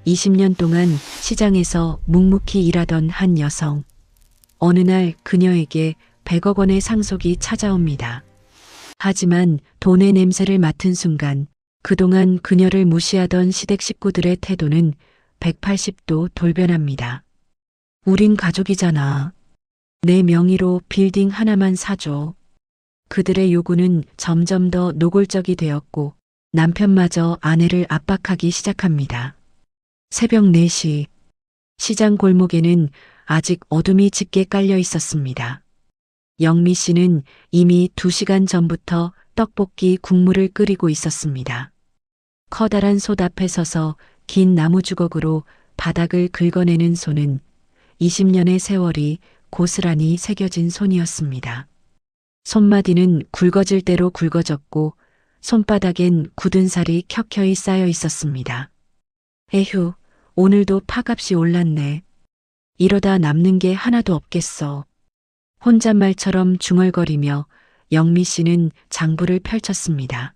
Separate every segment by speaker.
Speaker 1: 20년 동안 시장에서 묵묵히 일하던 한 여성. 어느 날 그녀에게 100억 원의 상속이 찾아옵니다. 하지만 돈의 냄새를 맡은 순간 그동안 그녀를 무시하던 시댁 식구들의 태도는 180도 돌변합니다. 우린 가족이잖아. 내 명의로 빌딩 하나만 사줘. 그들의 요구는 점점 더 노골적이 되었고 남편마저 아내를 압박하기 시작합니다. 새벽 4시 시장 골목에는 아직 어둠이 짙게 깔려 있었습니다. 영미 씨는 이미 2시간 전부터 떡볶이 국물을 끓이고 있었습니다. 커다란 솥 앞에 서서 긴 나무 주걱으로 바닥을 긁어내는 손은 20년의 세월이 고스란히 새겨진 손이었습니다. 손마디는 굵어질 대로 굵어졌고 손바닥엔 굳은 살이 켜켜이 쌓여 있었습니다. 에휴, 오늘도 파값이 올랐네. 이러다 남는 게 하나도 없겠어. 혼잣말처럼 중얼거리며 영미 씨는 장부를 펼쳤습니다.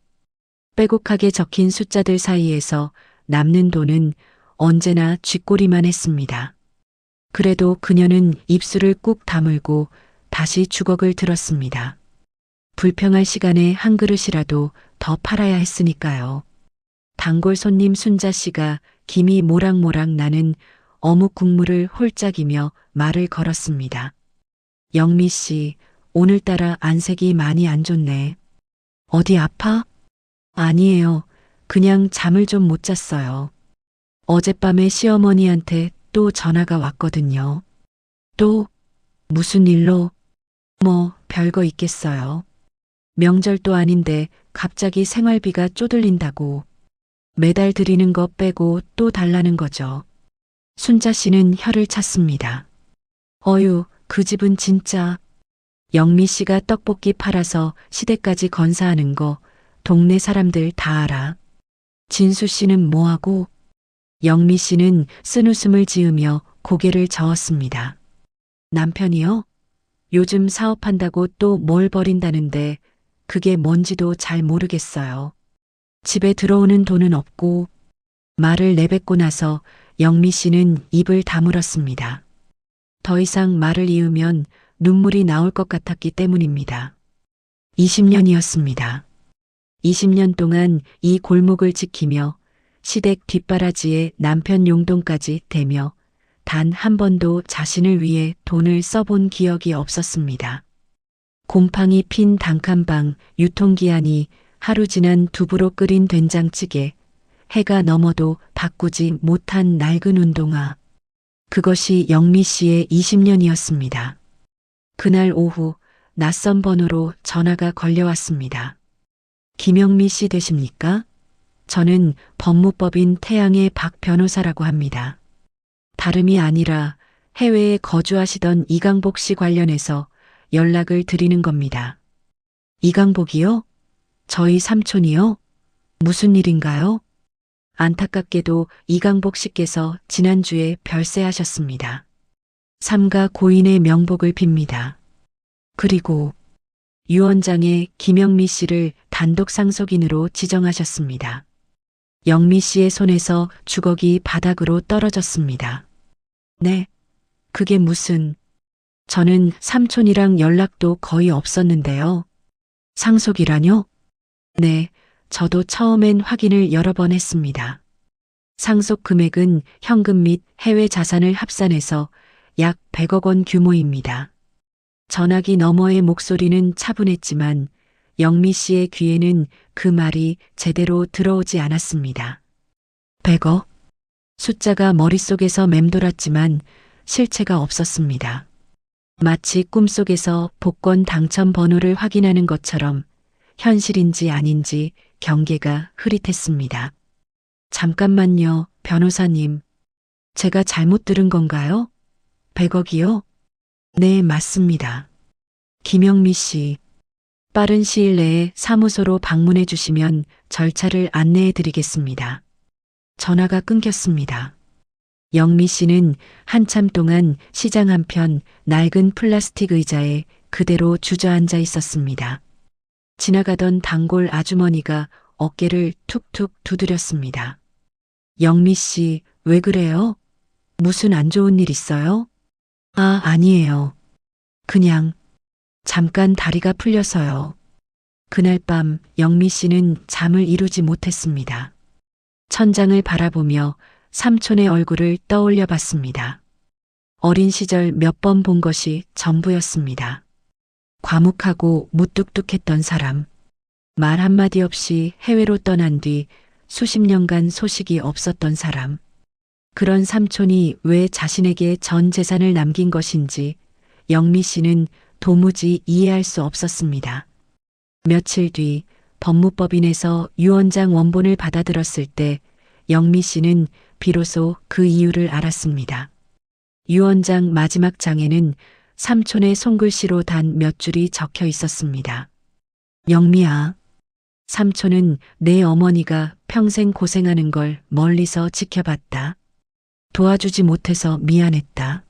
Speaker 1: 빼곡하게 적힌 숫자들 사이에서 남는 돈은 언제나 쥐꼬리만 했습니다. 그래도 그녀는 입술을 꾹 다물고 다시 주걱을 들었습니다. 불평할 시간에 한 그릇이라도 더 팔아야 했으니까요. 단골 손님 순자 씨가 김이 모락모락 나는 어묵 국물을 홀짝이며 말을 걸었습니다. 영미 씨, 오늘따라 안색이 많이 안 좋네. 어디 아파? 아니에요. 그냥 잠을 좀 못 잤어요. 어젯밤에 시어머니한테 또 전화가 왔거든요. 또? 무슨 일로? 뭐, 별거 있겠어요. 명절도 아닌데 갑자기 생활비가 쪼들린다고. 매달 드리는 거 빼고 또 달라는 거죠. 순자 씨는 혀를 찼습니다. 어휴, 그 집은 진짜. 영미 씨가 떡볶이 팔아서 시댁까지 건사하는 거 동네 사람들 다 알아. 진수 씨는 뭐하고? 영미 씨는 쓴웃음을 지으며 고개를 저었습니다. 남편이요? 요즘 사업한다고 또 뭘 버린다는데 그게 뭔지도 잘 모르겠어요. 집에 들어오는 돈은 없고. 말을 내뱉고 나서 영미 씨는 입을 다물었습니다. 더 이상 말을 이으면 눈물이 나올 것 같았기 때문입니다. 20년이었습니다. 20년 동안 이 골목을 지키며 시댁 뒷바라지에 남편 용돈까지 대며 단 한 번도 자신을 위해 돈을 써본 기억이 없었습니다. 곰팡이 핀 단칸방, 유통기한이 하루 지난 두부로 끓인 된장찌개, 해가 넘어도 바꾸지 못한 낡은 운동화. 그것이 영미 씨의 20년이었습니다. 그날 오후 낯선 번호로 전화가 걸려왔습니다. 김영미 씨 되십니까? 저는 법무법인 태양의 박 변호사라고 합니다. 다름이 아니라 해외에 거주하시던 이강복 씨 관련해서 연락을 드리는 겁니다. 이강복이요? 저희 삼촌이요? 무슨 일인가요? 안타깝게도 이강복 씨께서 지난주에 별세하셨습니다. 삼가 고인의 명복을 빕니다. 그리고 유언장에 김영미 씨를 단독 상속인으로 지정하셨습니다. 영미 씨의 손에서 주걱이 바닥으로 떨어졌습니다. 네, 그게 무슨... 저는 삼촌이랑 연락도 거의 없었는데요. 상속이라뇨? 네, 저도 처음엔 확인을 여러 번 했습니다. 상속 금액은 현금 및 해외 자산을 합산해서 약 100억 원 규모입니다. 전화기 너머의 목소리는 차분했지만 영미 씨의 귀에는 그 말이 제대로 들어오지 않았습니다. 100억? 숫자가 머릿속에서 맴돌았지만 실체가 없었습니다. 마치 꿈속에서 복권 당첨 번호를 확인하는 것처럼 현실인지 아닌지 경계가 흐릿했습니다. 잠깐만요, 변호사님. 제가 잘못 들은 건가요? 100억이요? 네, 맞습니다. 김영미 씨, 빠른 시일 내에 사무소로 방문해 주시면 절차를 안내해 드리겠습니다. 전화가 끊겼습니다. 영미 씨는 한참 동안 시장 한편 낡은 플라스틱 의자에 그대로 주저앉아 있었습니다. 지나가던 단골 아주머니가 어깨를 툭툭 두드렸습니다. 영미 씨, 왜 그래요? 무슨 안 좋은 일 있어요? 아, 아니에요. 그냥 잠깐 다리가 풀려서요. 그날 밤 영미 씨는 잠을 이루지 못했습니다. 천장을 바라보며 삼촌의 얼굴을 떠올려 봤습니다. 어린 시절 몇 번 본 것이 전부였습니다. 과묵하고 무뚝뚝했던 사람. 말 한마디 없이 해외로 떠난 뒤 수십 년간 소식이 없었던 사람. 그런 삼촌이 왜 자신에게 전 재산을 남긴 것인지 영미 씨는 도무지 이해할 수 없었습니다. 며칠 뒤 법무법인에서 유언장 원본을 받아들었을 때 영미 씨는 비로소 그 이유를 알았습니다. 유언장 마지막 장에는 삼촌의 손글씨로 단 몇 줄이 적혀 있었습니다. 영미야, 삼촌은 내 어머니가 평생 고생하는 걸 멀리서 지켜봤다. 도와주지 못해서 미안했다.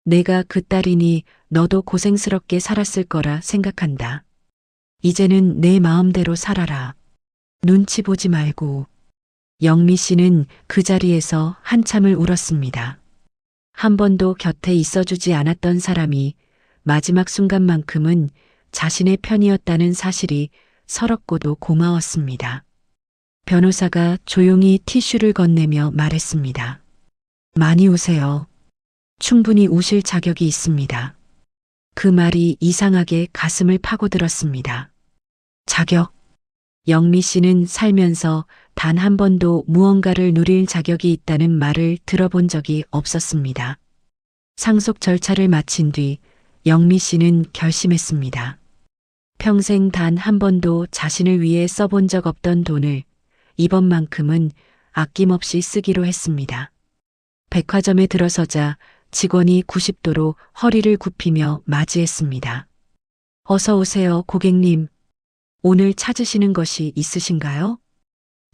Speaker 1: 내가 그 딸이니 너도 고생스럽게 살았을 거라 생각한다. 이제는 내 마음대로 살아라. 눈치 보지 말고. 영미 씨는 그 자리에서 한참을 울었습니다. 한 번도 곁에 있어주지 않았던 사람이 마지막 순간만큼은 자신의 편이었다는 사실이 서럽고도 고마웠습니다. 변호사가 조용히 티슈를 건네며 말했습니다. 많이 우세요. 충분히 우실 자격이 있습니다. 그 말이 이상하게 가슴을 파고들었습니다. 자격. 영미 씨는 살면서 단 한 번도 무언가를 누릴 자격이 있다는 말을 들어본 적이 없었습니다. 상속 절차를 마친 뒤 영미 씨는 결심했습니다. 평생 단 한 번도 자신을 위해 써본 적 없던 돈을 이번만큼은 아낌없이 쓰기로 했습니다. 백화점에 들어서자 직원이 90도로 허리를 굽히며 맞이했습니다. 어서 오세요, 고객님. 오늘 찾으시는 것이 있으신가요?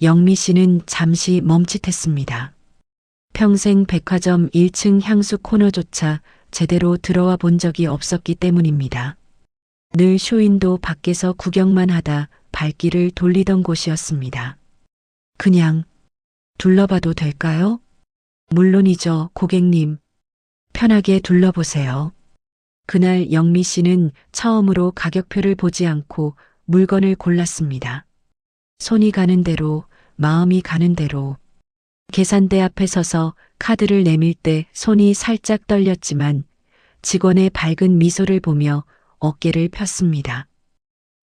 Speaker 1: 영미 씨는 잠시 멈칫했습니다. 평생 백화점 1층 향수 코너조차 제대로 들어와 본 적이 없었기 때문입니다. 늘 쇼윈도 밖에서 구경만 하다 발길을 돌리던 곳이었습니다. 그냥 둘러봐도 될까요? 물론이죠, 고객님. 편하게 둘러보세요. 그날 영미 씨는 처음으로 가격표를 보지 않고 물건을 골랐습니다. 손이 가는 대로, 마음이 가는 대로. 계산대 앞에 서서 카드를 내밀 때 손이 살짝 떨렸지만 직원의 밝은 미소를 보며 어깨를 폈습니다.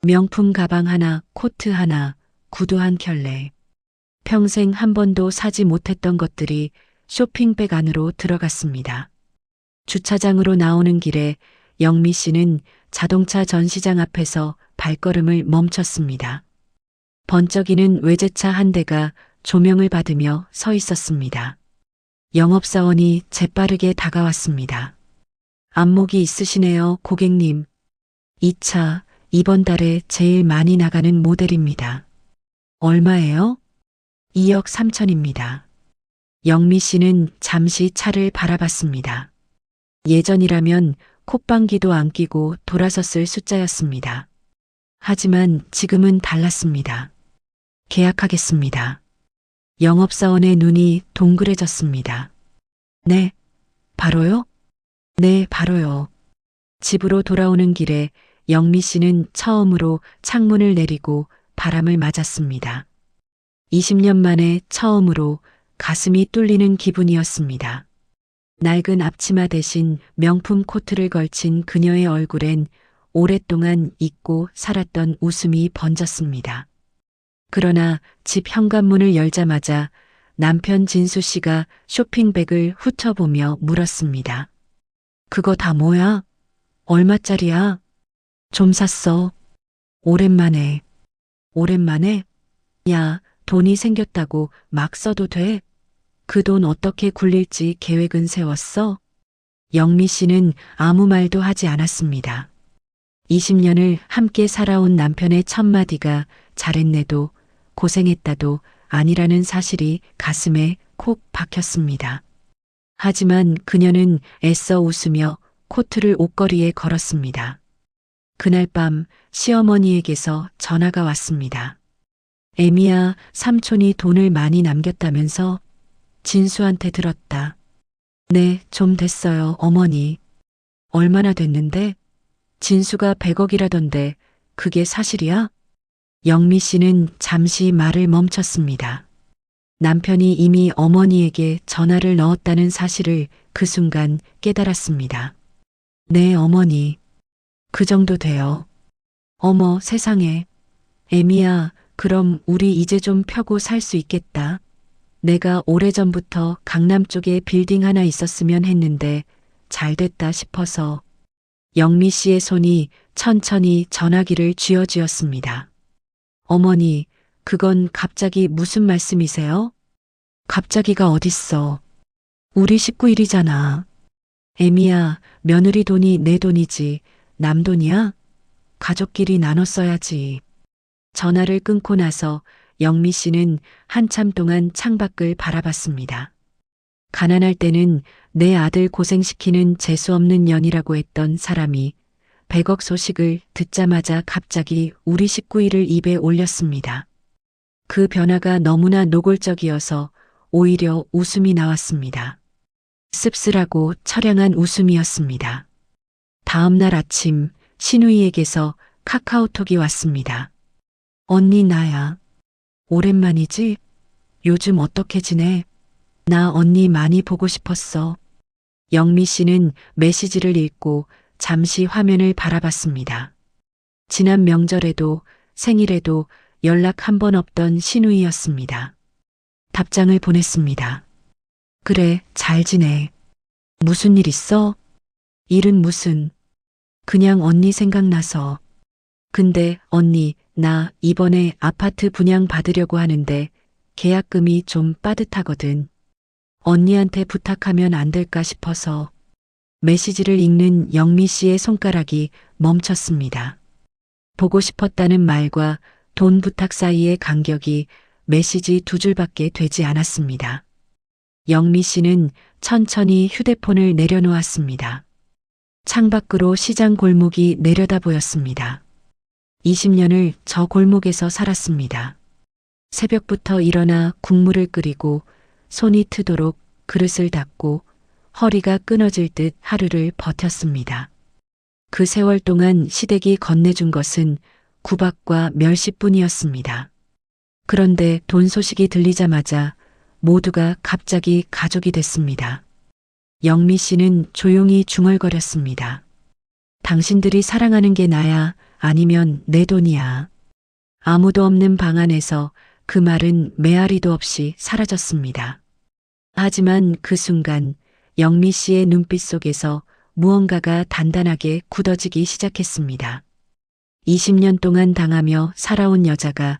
Speaker 1: 명품 가방 하나, 코트 하나, 구두 한 켤레. 평생 한 번도 사지 못했던 것들이 쇼핑백 안으로 들어갔습니다. 주차장으로 나오는 길에 영미 씨는 자동차 전시장 앞에서 발걸음을 멈췄습니다. 번쩍이는 외제차 한 대가 조명을 받으며 서 있었습니다. 영업사원이 재빠르게 다가왔습니다. 안목이 있으시네요, 고객님. 이 차 이번 달에 제일 많이 나가는 모델입니다. 얼마예요? 2억 3천입니다. 영미 씨는 잠시 차를 바라봤습니다. 예전이라면 콧방귀도 안 끼고 돌아섰을 숫자였습니다. 하지만 지금은 달랐습니다. 계약하겠습니다. 영업사원의 눈이 동그래졌습니다. 네, 바로요? 네, 바로요. 집으로 돌아오는 길에 영미 씨는 처음으로 창문을 내리고 바람을 맞았습니다. 20년 만에 처음으로 가슴이 뚫리는 기분이었습니다. 낡은 앞치마 대신 명품 코트를 걸친 그녀의 얼굴엔 오랫동안 잊고 살았던 웃음이 번졌습니다. 그러나 집 현관문을 열자마자 남편 진수 씨가 쇼핑백을 훑어보며 물었습니다. 그거 다 뭐야? 얼마짜리야? 좀 샀어. 오랜만에. 오랜만에? 야, 돈이 생겼다고 막 써도 돼? 그 돈 어떻게 굴릴지 계획은 세웠어? 영미 씨는 아무 말도 하지 않았습니다. 20년을 함께 살아온 남편의 첫마디가 잘했네도 고생했다도 아니라는 사실이 가슴에 콕 박혔습니다. 하지만 그녀는 애써 웃으며 코트를 옷걸이에 걸었습니다. 그날 밤 시어머니에게서 전화가 왔습니다. 애미야, 삼촌이 돈을 많이 남겼다면서? 진수한테 들었다. 네, 좀 됐어요, 어머니. 얼마나 됐는데? 진수가 100억이라던데 그게 사실이야? 영미 씨는 잠시 말을 멈췄습니다. 남편이 이미 어머니에게 전화를 넣었다는 사실을 그 순간 깨달았습니다. 네, 어머니. 그 정도 돼요. 어머, 세상에. 애미야, 그럼 우리 이제 좀 펴고 살 수 있겠다. 내가 오래전부터 강남 쪽에 빌딩 하나 있었으면 했는데 잘 됐다 싶어서. 영미 씨의 손이 천천히 전화기를 쥐어쥐었습니다. 어머니, 그건 갑자기 무슨 말씀이세요? 갑자기가 어딨어. 우리 식구 일이잖아. 애미야, 며느리 돈이 내 돈이지. 남 돈이야? 가족끼리 나눠 써야지. 전화를 끊고 나서 영미 씨는 한참 동안 창밖을 바라봤습니다. 가난할 때는 내 아들 고생시키는 재수없는 년이라고 했던 사람이 100억 소식을 듣자마자 갑자기 우리 식구 일을 입에 올렸습니다. 그 변화가 너무나 노골적이어서 오히려 웃음이 나왔습니다. 씁쓸하고 처량한 웃음이었습니다. 다음 날 아침 신우이에게서 카카오톡이 왔습니다. 언니 나야. 오랜만이지? 요즘 어떻게 지내? 나 언니 많이 보고 싶었어. 영미 씨는 메시지를 읽고 잠시 화면을 바라봤습니다. 지난 명절에도 생일에도 연락 한 번 없던 신우이였습니다. 답장을 보냈습니다. 그래, 잘 지내. 무슨 일 있어? 일은 무슨. 그냥 언니 생각나서. 근데 언니, 나 이번에 아파트 분양 받으려고 하는데 계약금이 좀 빠듯하거든. 언니한테 부탁하면 안 될까 싶어서. 메시지를 읽는 영미 씨의 손가락이 멈췄습니다. 보고 싶었다는 말과 돈 부탁 사이의 간격이 메시지 2줄밖에 되지 않았습니다. 영미 씨는 천천히 휴대폰을 내려놓았습니다. 창밖으로 시장 골목이 내려다 보였습니다. 20년을 저 골목에서 살았습니다. 새벽부터 일어나 국물을 끓이고 손이 트도록 그릇을 닦고 허리가 끊어질 듯 하루를 버텼습니다. 그 세월 동안 시댁이 건네준 것은 구박과 멸시뿐이었습니다. 그런데 돈 소식이 들리자마자 모두가 갑자기 가족이 됐습니다. 영미 씨는 조용히 중얼거렸습니다. 당신들이 사랑하는 게 나야, 아니면 내 돈이야. 아무도 없는 방 안에서 그 말은 메아리도 없이 사라졌습니다. 하지만 그 순간 영미 씨의 눈빛 속에서 무언가가 단단하게 굳어지기 시작했습니다. 20년 동안 당하며 살아온 여자가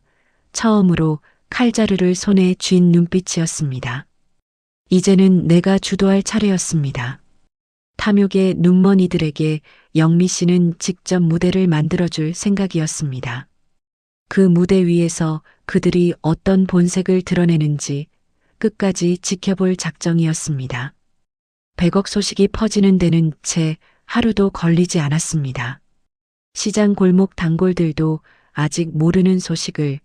Speaker 1: 처음으로 칼자루를 손에 쥔 눈빛이었습니다. 이제는 내가 주도할 차례였습니다. 탐욕의 눈먼 이들에게 영미 씨는 직접 무대를 만들어줄 생각이었습니다. 그 무대 위에서 그들이 어떤 본색을 드러내는지 끝까지 지켜볼 작정이었습니다. 100억 소식이 퍼지는 데는 채 하루도 걸리지 않았습니다. 시장 골목 단골들도 아직 모르는 소식을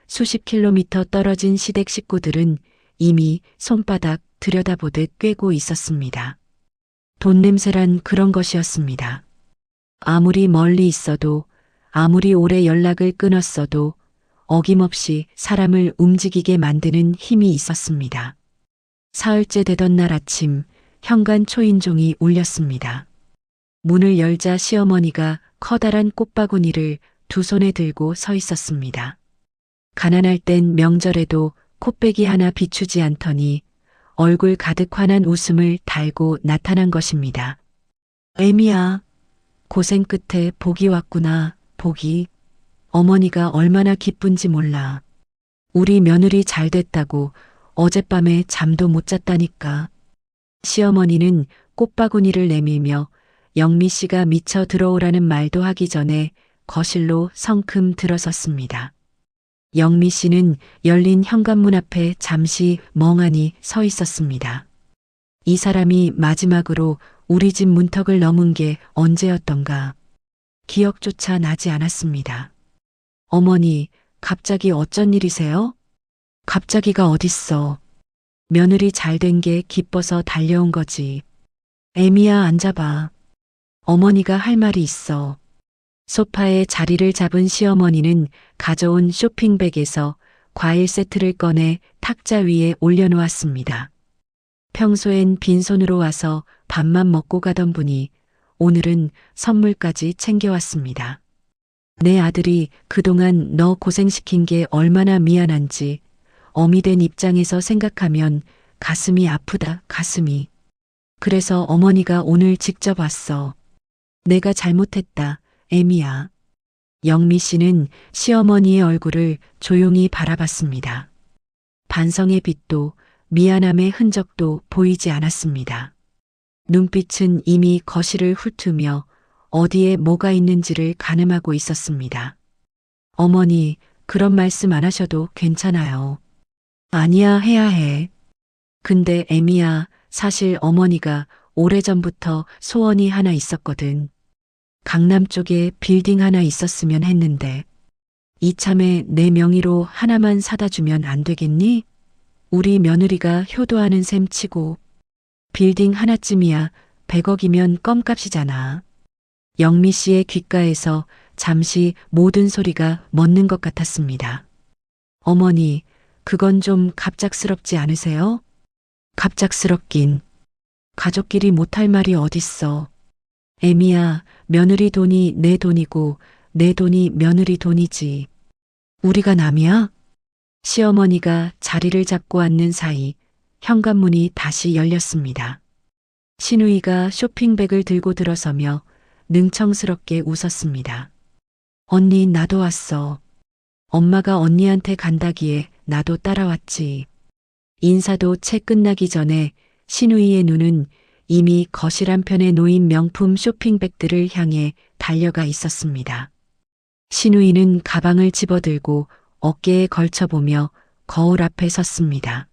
Speaker 1: 수십 킬로미터 떨어진 시댁 식구들은 이미 손바닥 들여다보듯 꿰고 있었습니다. 돈 냄새란 그런 것이었습니다. 아무리 멀리 있어도, 아무리 오래 연락을 끊었어도 어김없이 사람을 움직이게 만드는 힘이 있었습니다. 사흘째 되던 날 아침 현관 초인종이 울렸습니다. 문을 열자 시어머니가 커다란 꽃바구니를 두 손에 들고 서 있었습니다. 가난할 땐 명절에도 콧배기 하나 비추지 않더니 얼굴 가득 환한 웃음을 달고 나타난 것입니다. 애미야, 고생 끝에 복이 왔구나, 복이. 어머니가 얼마나 기쁜지 몰라. 우리 며느리 잘 됐다고 어젯밤에 잠도 못 잤다니까. 시어머니는 꽃바구니를 내밀며 영미 씨가 미쳐 들어오라는 말도 하기 전에 거실로 성큼 들어섰습니다. 영미 씨는 열린 현관문 앞에 잠시 멍하니 서 있었습니다. 이 사람이 마지막으로 우리 집 문턱을 넘은 게 언제였던가. 기억조차 나지 않았습니다. 어머니, 갑자기 어쩐 일이세요? 갑자기가 어딨어. 며느리 잘 된 게 기뻐서 달려온 거지. 애미야, 앉아봐. 어머니가 할 말이 있어. 소파에 자리를 잡은 시어머니는 가져온 쇼핑백에서 과일 세트를 꺼내 탁자 위에 올려놓았습니다. 평소엔 빈손으로 와서 밥만 먹고 가던 분이 오늘은 선물까지 챙겨왔습니다. 내 아들이 그동안 너 고생시킨 게 얼마나 미안한지 어미 된 입장에서 생각하면 가슴이 아프다, 가슴이. 그래서 어머니가 오늘 직접 왔어. 내가 잘못했다, 애미야. 영미 씨는 시어머니의 얼굴을 조용히 바라봤습니다. 반성의 빛도 미안함의 흔적도 보이지 않았습니다. 눈빛은 이미 거실을 훑으며 어디에 뭐가 있는지를 가늠하고 있었습니다. 어머니, 그런 말씀 안 하셔도 괜찮아요. 아니야, 해야 해. 근데 애미야, 사실 어머니가 오래전부터 소원이 하나 있었거든. 강남 쪽에 빌딩 하나 있었으면 했는데 이참에 내 명의로 하나만 사다 주면 안 되겠니? 우리 며느리가 효도하는 셈 치고 빌딩 하나쯤이야 100억이면 껌값이잖아. 영미 씨의 귓가에서 잠시 모든 소리가 멎는 것 같았습니다. 어머니, 그건 좀 갑작스럽지 않으세요? 갑작스럽긴. 가족끼리 못할 말이 어딨어. 애미야, 며느리 돈이 내 돈이고 내 돈이 며느리 돈이지. 우리가 남이야? 시어머니가 자리를 잡고 앉는 사이 현관문이 다시 열렸습니다. 신우이가 쇼핑백을 들고 들어서며 능청스럽게 웃었습니다. 언니, 나도 왔어. 엄마가 언니한테 간다기에 나도 따라왔지. 인사도 채 끝나기 전에 신우이의 눈은 이미 거실 한편에 놓인 명품 쇼핑백들을 향해 달려가 있었습니다. 신우이는 가방을 집어들고 어깨에 걸쳐보며 거울 앞에 섰습니다.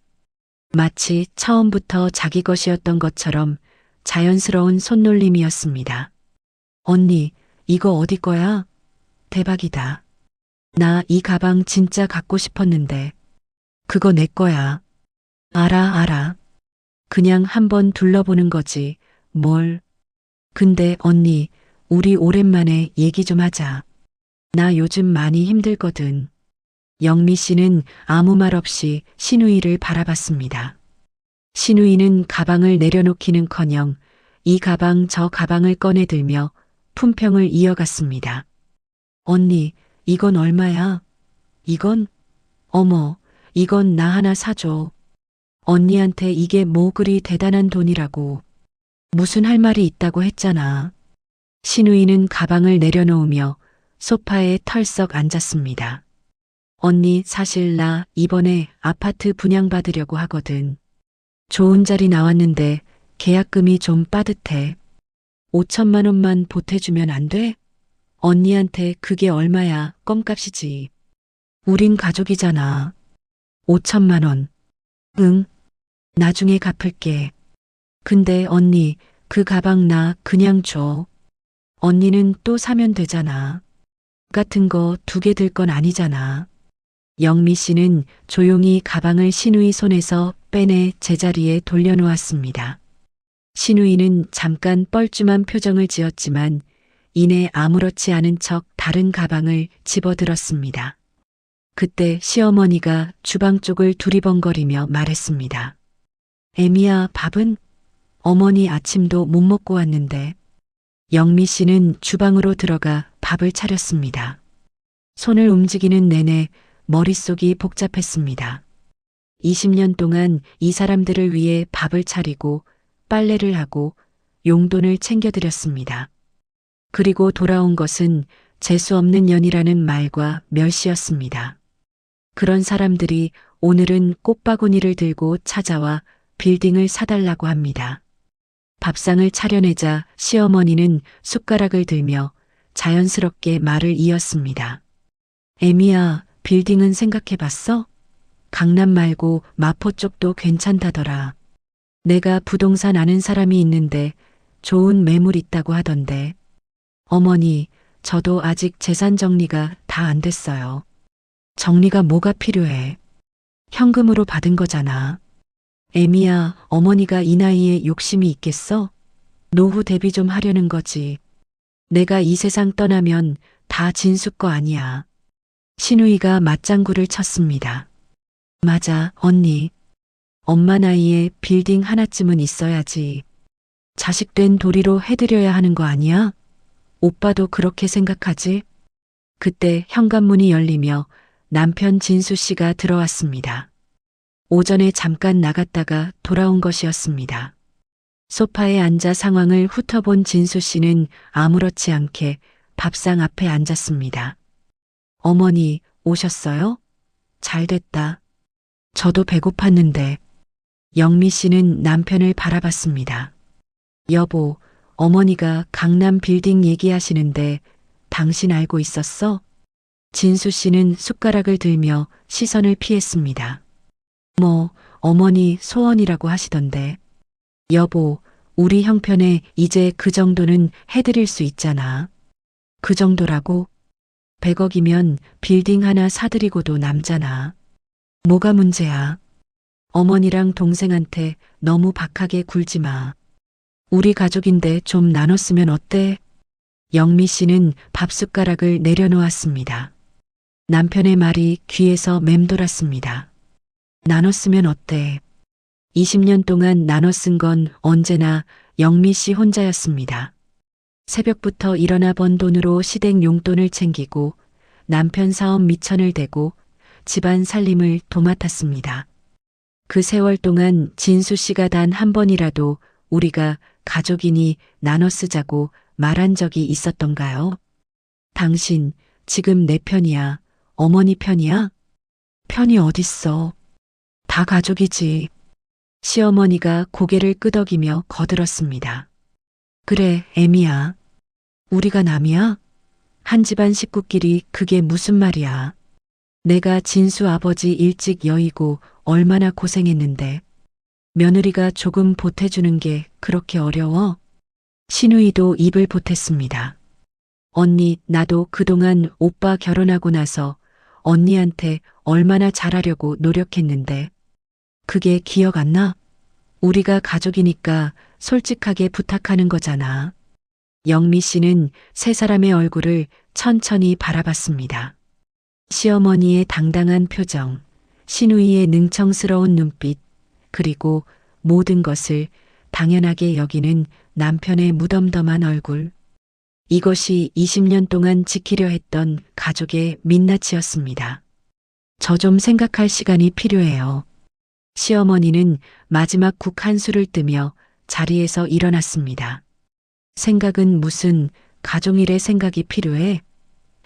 Speaker 1: 마치 처음부터 자기 것이었던 것처럼 자연스러운 손놀림이었습니다. 언니, 이거 어디 거야? 대박이다. 나 이 가방 진짜 갖고 싶었는데. 그거 내 거야. 알아. 그냥 한번 둘러보는 거지. 뭘. 근데 언니, 우리 오랜만에 얘기 좀 하자. 나 요즘 많이 힘들거든. 영미 씨는 아무 말 없이 신우이를 바라봤습니다. 신우이는 가방을 내려놓기는커녕 이 가방 저 가방을 꺼내들며 품평을 이어갔습니다. 언니, 이건 얼마야? 이건? 어머, 이건 나 하나 사줘. 언니한테 이게 뭐 그리 대단한 돈이라고. 무슨 할 말이 있다고 했잖아. 신우이는 가방을 내려놓으며 소파에 털썩 앉았습니다. 언니, 사실 나 이번에 아파트 분양받으려고 하거든. 좋은 자리 나왔는데 계약금이 좀 빠듯해. 5천만 원만 보태주면 안 돼? 언니한테 그게 얼마야, 껌값이지. 우린 가족이잖아. 5천만 원. 응. 나중에 갚을게. 근데 언니, 그 가방 나 그냥 줘. 언니는 또 사면 되잖아. 같은 거 2개 들 건 아니잖아. 영미 씨는 조용히 가방을 신우이 손에서 빼내 제자리에 돌려놓았습니다. 신우이는 잠깐 뻘쭘한 표정을 지었지만 이내 아무렇지 않은 척 다른 가방을 집어들었습니다. 그때 시어머니가 주방 쪽을 두리번거리며 말했습니다. 애미야, 밥은? 어머니 아침도 못 먹고 왔는데. 영미 씨는 주방으로 들어가 밥을 차렸습니다. 손을 움직이는 내내 머릿속이 복잡했습니다. 20년 동안 이 사람들을 위해 밥을 차리고 빨래를 하고 용돈을 챙겨드렸습니다. 그리고 돌아온 것은 재수 없는 년이라는 말과 멸시였습니다. 그런 사람들이 오늘은 꽃바구니를 들고 찾아와 빌딩을 사달라고 합니다. 밥상을 차려내자 시어머니는 숟가락을 들며 자연스럽게 말을 이었습니다. 애미야, 빌딩은 생각해봤어? 강남 말고 마포 쪽도 괜찮다더라. 내가 부동산 아는 사람이 있는데 좋은 매물 있다고 하던데. 어머니, 저도 아직 재산 정리가 다 안 됐어요. 정리가 뭐가 필요해? 현금으로 받은 거잖아. 애미야, 어머니가 이 나이에 욕심이 있겠어? 노후 대비 좀 하려는 거지. 내가 이 세상 떠나면 다 진수 거 아니야. 신우이가 맞장구를 쳤습니다. 맞아, 언니. 엄마 나이에 빌딩 하나쯤은 있어야지. 자식된 도리로 해드려야 하는 거 아니야? 오빠도 그렇게 생각하지? 그때 현관문이 열리며 남편 진수 씨가 들어왔습니다. 오전에 잠깐 나갔다가 돌아온 것이었습니다. 소파에 앉아 상황을 훑어본 진수 씨는 아무렇지 않게 밥상 앞에 앉았습니다. 어머니, 오셨어요? 잘 됐다. 저도 배고팠는데. 영미 씨는 남편을 바라봤습니다. 여보, 어머니가 강남 빌딩 얘기하시는데 당신 알고 있었어? 진수 씨는 숟가락을 들며 시선을 피했습니다. 뭐, 어머니 소원이라고 하시던데. 여보, 우리 형편에 이제 그 정도는 해드릴 수 있잖아. 그 정도라고? 100억이면 빌딩 하나 사드리고도 남잖아. 뭐가 문제야? 어머니랑 동생한테 너무 박하게 굴지 마. 우리 가족인데 좀 나눴으면 어때? 영미 씨는 밥숟가락을 내려놓았습니다. 남편의 말이 귀에서 맴돌았습니다. 나눴으면 어때? 20년 동안 나눠 쓴 건 언제나 영미 씨 혼자였습니다. 새벽부터 일어나 번 돈으로 시댁 용돈을 챙기고 남편 사업 미천을 대고 집안 살림을 도맡았습니다. 그 세월 동안 진수 씨가 단 한 번이라도 우리가 가족이니 나눠 쓰자고 말한 적이 있었던가요? 당신 지금 내 편이야? 어머니 편이야? 편이 어딨어? 다 가족이지. 시어머니가 고개를 끄덕이며 거들었습니다. 그래, 애미야. 우리가 남이야? 한 집안 식구끼리 그게 무슨 말이야. 내가 진수 아버지 일찍 여의고 얼마나 고생했는데 며느리가 조금 보태주는 게 그렇게 어려워? 신우이도 입을 보탰습니다. 언니, 나도 그동안 오빠 결혼하고 나서 언니한테 얼마나 잘하려고 노력했는데 그게 기억 안 나? 우리가 가족이니까 솔직하게 부탁하는 거잖아. 영미 씨는 세 사람의 얼굴을 천천히 바라봤습니다. 시어머니의 당당한 표정, 신우이의 능청스러운 눈빛, 그리고 모든 것을 당연하게 여기는 남편의 무덤덤한 얼굴. 이것이 20년 동안 지키려 했던 가족의 민낯이었습니다. 저 좀 생각할 시간이 필요해요. 시어머니는 마지막 국 한 술을 뜨며 자리에서 일어났습니다. 생각은 무슨 가족일의 생각이 필요해?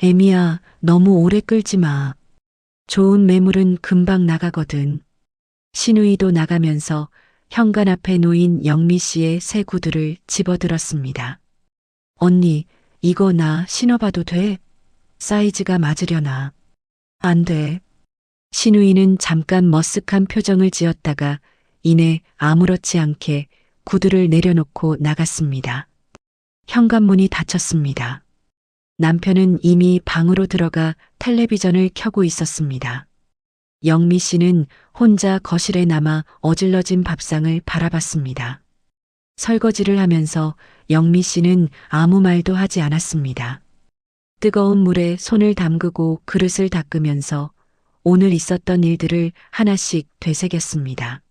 Speaker 1: 애미야, 너무 오래 끌지 마. 좋은 매물은 금방 나가거든. 신우이도 나가면서 현관 앞에 놓인 영미 씨의 새 구두를 집어들었습니다. 언니, 이거 나 신어봐도 돼? 사이즈가 맞으려나? 안 돼. 신우이는 잠깐 머쓱한 표정을 지었다가 이내 아무렇지 않게 구두를 내려놓고 나갔습니다. 현관문이 닫혔습니다. 남편은 이미 방으로 들어가 텔레비전을 켜고 있었습니다. 영미 씨는 혼자 거실에 남아 어질러진 밥상을 바라봤습니다. 설거지를 하면서 영미 씨는 아무 말도 하지 않았습니다. 뜨거운 물에 손을 담그고 그릇을 닦으면서 오늘 있었던 일들을 하나씩 되새겼습니다.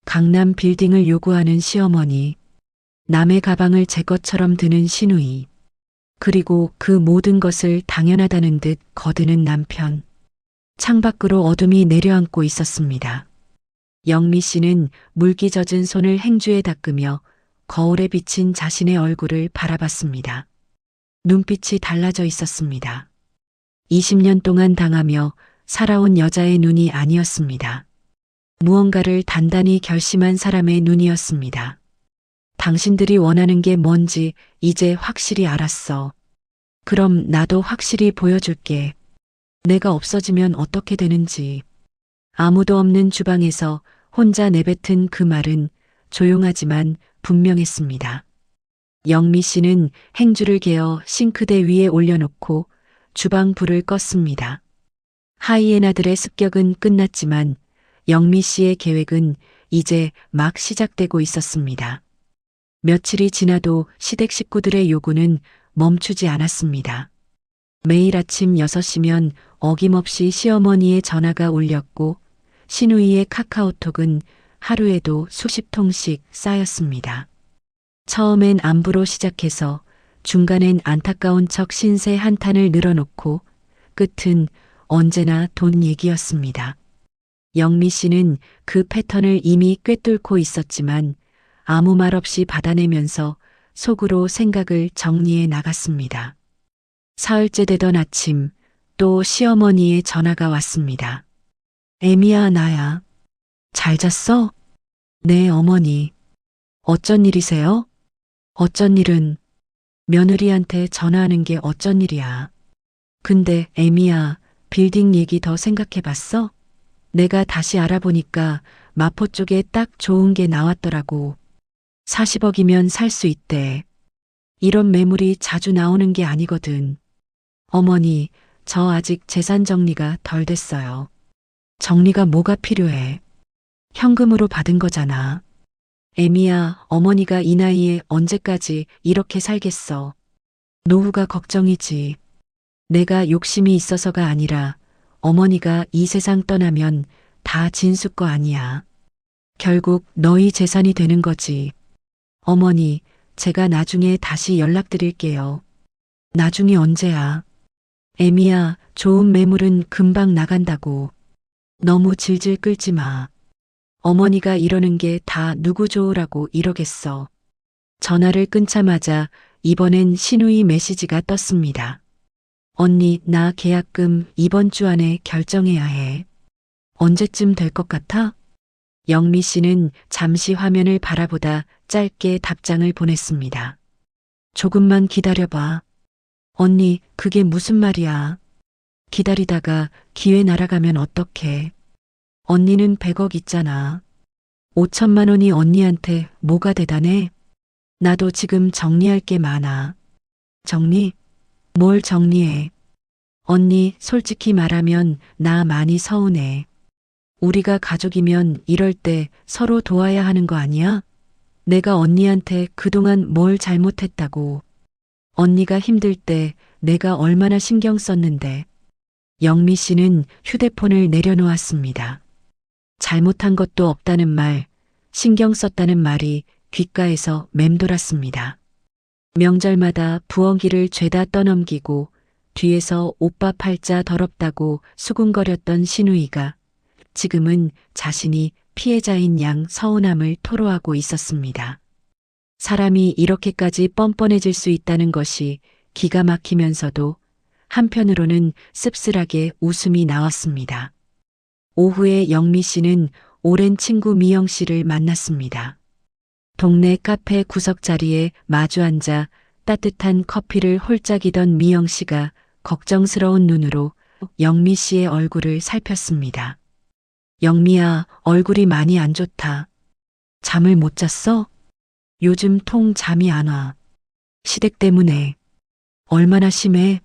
Speaker 1: 강남 빌딩을 요구하는 시어머니, 남의 가방을 제 것처럼 드는 신우이, 그리고 그 모든 것을 당연하다는 듯 거드는 남편. 창밖으로 어둠이 내려앉고 있었습니다. 영미 씨는 물기 젖은 손을 행주에 닦으며 거울에 비친 자신의 얼굴을 바라봤습니다. 눈빛이 달라져 있었습니다. 20년 동안 당하며 살아온 여자의 눈이 아니었습니다. 무언가를 단단히 결심한 사람의 눈이었습니다. 당신들이 원하는 게 뭔지 이제 확실히 알았어. 그럼 나도 확실히 보여줄게. 내가 없어지면 어떻게 되는지. 아무도 없는 주방에서 혼자 내뱉은 그 말은 조용하지만 분명했습니다. 영미 씨는 행주를 개어 싱크대 위에 올려놓고 주방 불을 껐습니다. 하이에나들의 습격은 끝났지만 영미 씨의 계획은 이제 막 시작되고 있었습니다. 며칠이 지나도 시댁 식구들의 요구는 멈추지 않았습니다. 매일 아침 6시면 어김없이 시어머니의 전화가 울렸고 시누이의 카카오톡은 하루에도 수십 통씩 쌓였습니다. 처음엔 안부로 시작해서 중간엔 안타까운 척 신세 한탄을 늘어놓고 끝은 언제나 돈 얘기였습니다. 영미 씨는 그 패턴을 이미 꿰뚫고 있었지만 아무 말 없이 받아내면서 속으로 생각을 정리해 나갔습니다. 사흘째 되던 아침 또 시어머니의 전화가 왔습니다. 애미야, 나야. 잘 잤어? 네, 어머니. 어쩐 일이세요? 어쩐 일은 며느리한테 전화하는 게 어쩐 일이야. 근데 애미야, 빌딩 얘기 더 생각해봤어? 내가 다시 알아보니까 마포 쪽에 딱 좋은 게 나왔더라고. 40억이면 살 수 있대. 이런 매물이 자주 나오는 게 아니거든. 어머니, 저 아직 재산 정리가 덜 됐어요. 정리가 뭐가 필요해? 현금으로 받은 거잖아. 애미야, 어머니가 이 나이에 언제까지 이렇게 살겠어. 노후가 걱정이지. 내가 욕심이 있어서가 아니라 어머니가 이 세상 떠나면 다 진수 거 아니야. 결국 너희 재산이 되는 거지. 어머니, 제가 나중에 다시 연락드릴게요. 나중이 언제야? 애미야, 좋은 매물은 금방 나간다고. 너무 질질 끌지 마. 어머니가 이러는 게 다 누구 좋으라고 이러겠어. 전화를 끊자마자 이번엔 시누이 메시지가 떴습니다. 언니, 나 계약금 이번 주 안에 결정해야 해. 언제쯤 될 것 같아? 영미 씨는 잠시 화면을 바라보다 짧게 답장을 보냈습니다. 조금만 기다려봐. 언니, 그게 무슨 말이야? 기다리다가 기회 날아가면 어떡해? 언니는 100억 있잖아. 5천만 원이 언니한테 뭐가 대단해? 나도 지금 정리할 게 많아. 정리? 뭘 정리해? 언니, 솔직히 말하면 나 많이 서운해. 우리가 가족이면 이럴 때 서로 도와야 하는 거 아니야? 내가 언니한테 그동안 뭘 잘못했다고. 언니가 힘들 때 내가 얼마나 신경 썼는데. 영미 씨는 휴대폰을 내려놓았습니다. 잘못한 것도 없다는 말, 신경 썼다는 말이 귓가에서 맴돌았습니다. 명절마다 부엌일을 죄다 떠넘기고 뒤에서 오빠 팔자 더럽다고 수군거렸던 시누이가 지금은 자신이 피해자인 양 서운함을 토로하고 있었습니다. 사람이 이렇게까지 뻔뻔해질 수 있다는 것이 기가 막히면서도 한편으로는 씁쓸하게 웃음이 나왔습니다. 오후에 영미 씨는 오랜 친구 미영 씨를 만났습니다. 동네 카페 구석자리에 마주 앉아 따뜻한 커피를 홀짝이던 미영 씨가 걱정스러운 눈으로 영미 씨의 얼굴을 살폈습니다. 영미야, 얼굴이 많이 안 좋다. 잠을 못 잤어? 요즘 통 잠이 안 와. 시댁 때문에. 얼마나 심해?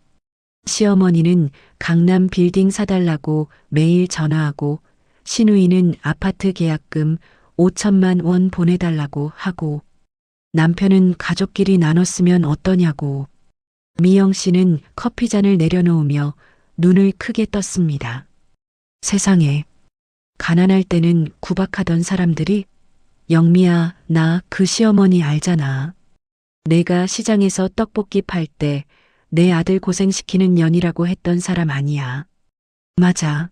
Speaker 1: 시어머니는 강남 빌딩 사달라고 매일 전화하고 시누이는 아파트 계약금 5천만 원 보내달라고 하고 남편은 가족끼리 나눴으면 어떠냐고. 미영 씨는 커피잔을 내려놓으며 눈을 크게 떴습니다. 세상에, 가난할 때는 구박하던 사람들이 영미야, 나 그 시어머니 알잖아. 내가 시장에서 떡볶이 팔 때 내 아들 고생시키는 년이라고 했던 사람 아니야. 맞아.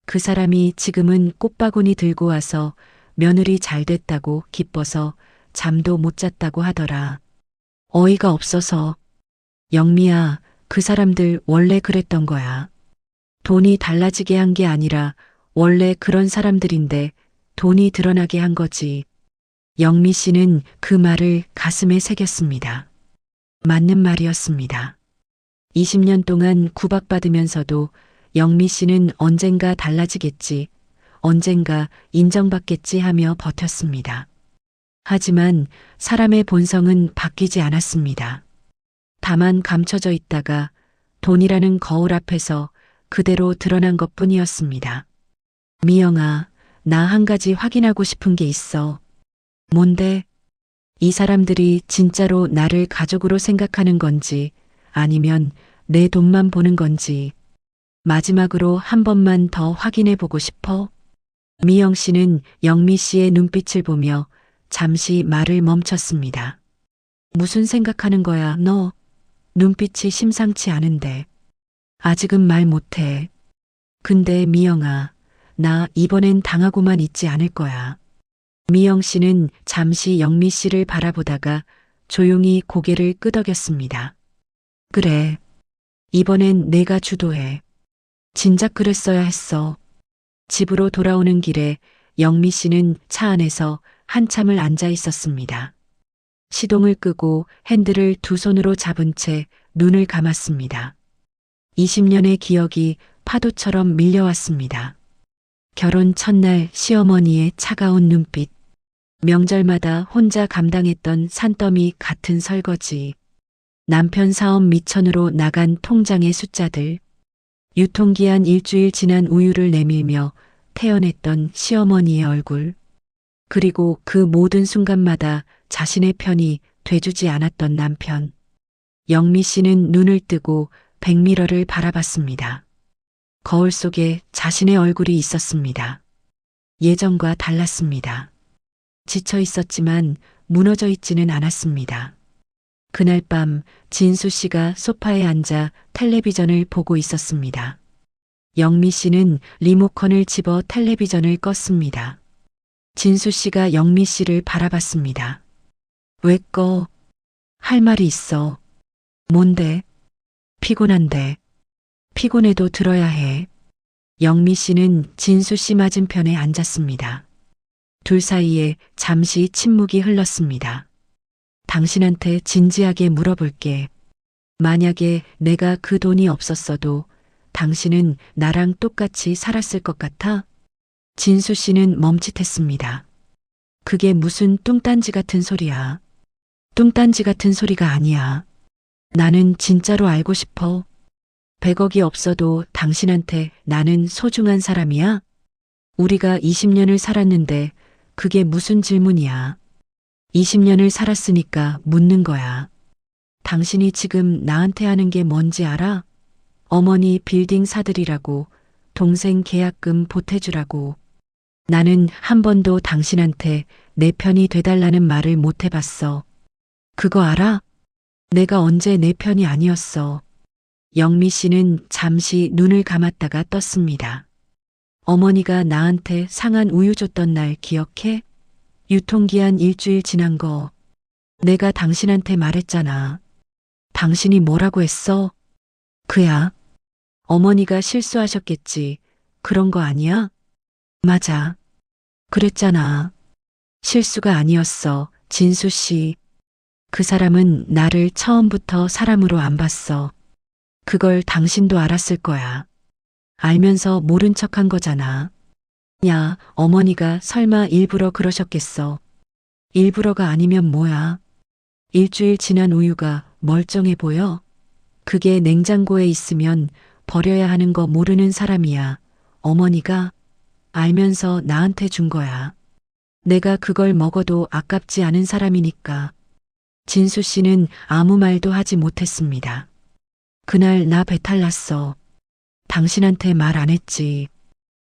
Speaker 1: 그 사람이 지금은 꽃바구니 들고 와서 며느리 잘 됐다고 기뻐서 잠도 못 잤다고 하더라. 어이가 없어서. 영미야, 그 사람들 원래 그랬던 거야. 돈이 달라지게 한 게 아니라 원래 그런 사람들인데 돈이 드러나게 한 거지. 영미 씨는 그 말을 가슴에 새겼습니다. 맞는 말이었습니다. 20년 동안 구박받으면서도 영미 씨는 언젠가 달라지겠지, 언젠가 인정받겠지 하며 버텼습니다. 하지만 사람의 본성은 바뀌지 않았습니다. 다만 감춰져 있다가 돈이라는 거울 앞에서 그대로 드러난 것뿐이었습니다. 미영아, 나 한 가지 확인하고 싶은 게 있어. 뭔데? 이 사람들이 진짜로 나를 가족으로 생각하는 건지 아니면 내 돈만 보는 건지 마지막으로 한 번만 더 확인해 보고 싶어. 미영 씨는 영미 씨의 눈빛을 보며 잠시 말을 멈췄습니다. 무슨 생각하는 거야, 너? 눈빛이 심상치 않은데. 아직은 말 못해. 근데 미영아, 나 이번엔 당하고만 있지 않을 거야. 미영 씨는 잠시 영미 씨를 바라보다가 조용히 고개를 끄덕였습니다. 그래. 이번엔 내가 주도해. 진작 그랬어야 했어. 집으로 돌아오는 길에 영미 씨는 차 안에서 한참을 앉아 있었습니다. 시동을 끄고 핸들을 두 손으로 잡은 채 눈을 감았습니다. 20년의 기억이 파도처럼 밀려왔습니다. 결혼 첫날 시어머니의 차가운 눈빛, 명절마다 혼자 감당했던 산더미 같은 설거지, 남편 사업 미천으로 나간 통장의 숫자들, 유통기한 일주일 지난 우유를 내밀며 태연했던 시어머니의 얼굴, 그리고 그 모든 순간마다 자신의 편이 돼주지 않았던 남편. 영미 씨는 눈을 뜨고 백미러를 바라봤습니다. 거울 속에 자신의 얼굴이 있었습니다. 예전과 달랐습니다. 지쳐 있었지만 무너져 있지는 않았습니다. 그날 밤 진수 씨가 소파에 앉아 텔레비전을 보고 있었습니다. 영미 씨는 리모컨을 집어 텔레비전을 껐습니다. 진수 씨가 영미 씨를 바라봤습니다. 왜 꺼? 할 말이 있어. 뭔데? 피곤한데. 피곤해도 들어야 해. 영미 씨는 진수 씨 맞은편에 앉았습니다. 둘 사이에 잠시 침묵이 흘렀습니다. 당신한테 진지하게 물어볼게. 만약에 내가 그 돈이 없었어도 당신은 나랑 똑같이 살았을 것 같아? 진수 씨는 멈칫했습니다. 그게 무슨 뚱딴지 같은 소리야. 뚱딴지 같은 소리가 아니야. 나는 진짜로 알고 싶어. 100억이 없어도 당신한테 나는 소중한 사람이야? 우리가 20년을 살았는데 그게 무슨 질문이야. 20년을 살았으니까 묻는 거야. 당신이 지금 나한테 하는 게 뭔지 알아? 어머니 빌딩 사들이라고, 동생 계약금 보태주라고. 나는 한 번도 당신한테 내 편이 돼달라는 말을 못 해봤어. 그거 알아? 내가 언제 내 편이 아니었어. 영미 씨는 잠시 눈을 감았다가 떴습니다. 어머니가 나한테 상한 우유 줬던 날 기억해? 유통기한 일주일 지난 거. 내가 당신한테 말했잖아. 당신이 뭐라고 했어? 그야. 어머니가 실수하셨겠지. 그런 거 아니야? 맞아. 그랬잖아. 실수가 아니었어, 진수 씨. 그 사람은 나를 처음부터 사람으로 안 봤어. 그걸 당신도 알았을 거야. 알면서 모른 척한 거잖아. 야, 어머니가 설마 일부러 그러셨겠어. 일부러가 아니면 뭐야? 일주일 지난 우유가 멀쩡해 보여? 그게 냉장고에 있으면 버려야 하는 거 모르는 사람이야. 어머니가 알면서 나한테 준 거야. 내가 그걸 먹어도 아깝지 않은 사람이니까. 진수 씨는 아무 말도 하지 못했습니다. 그날 나 배탈 났어. 당신한테 말 안 했지.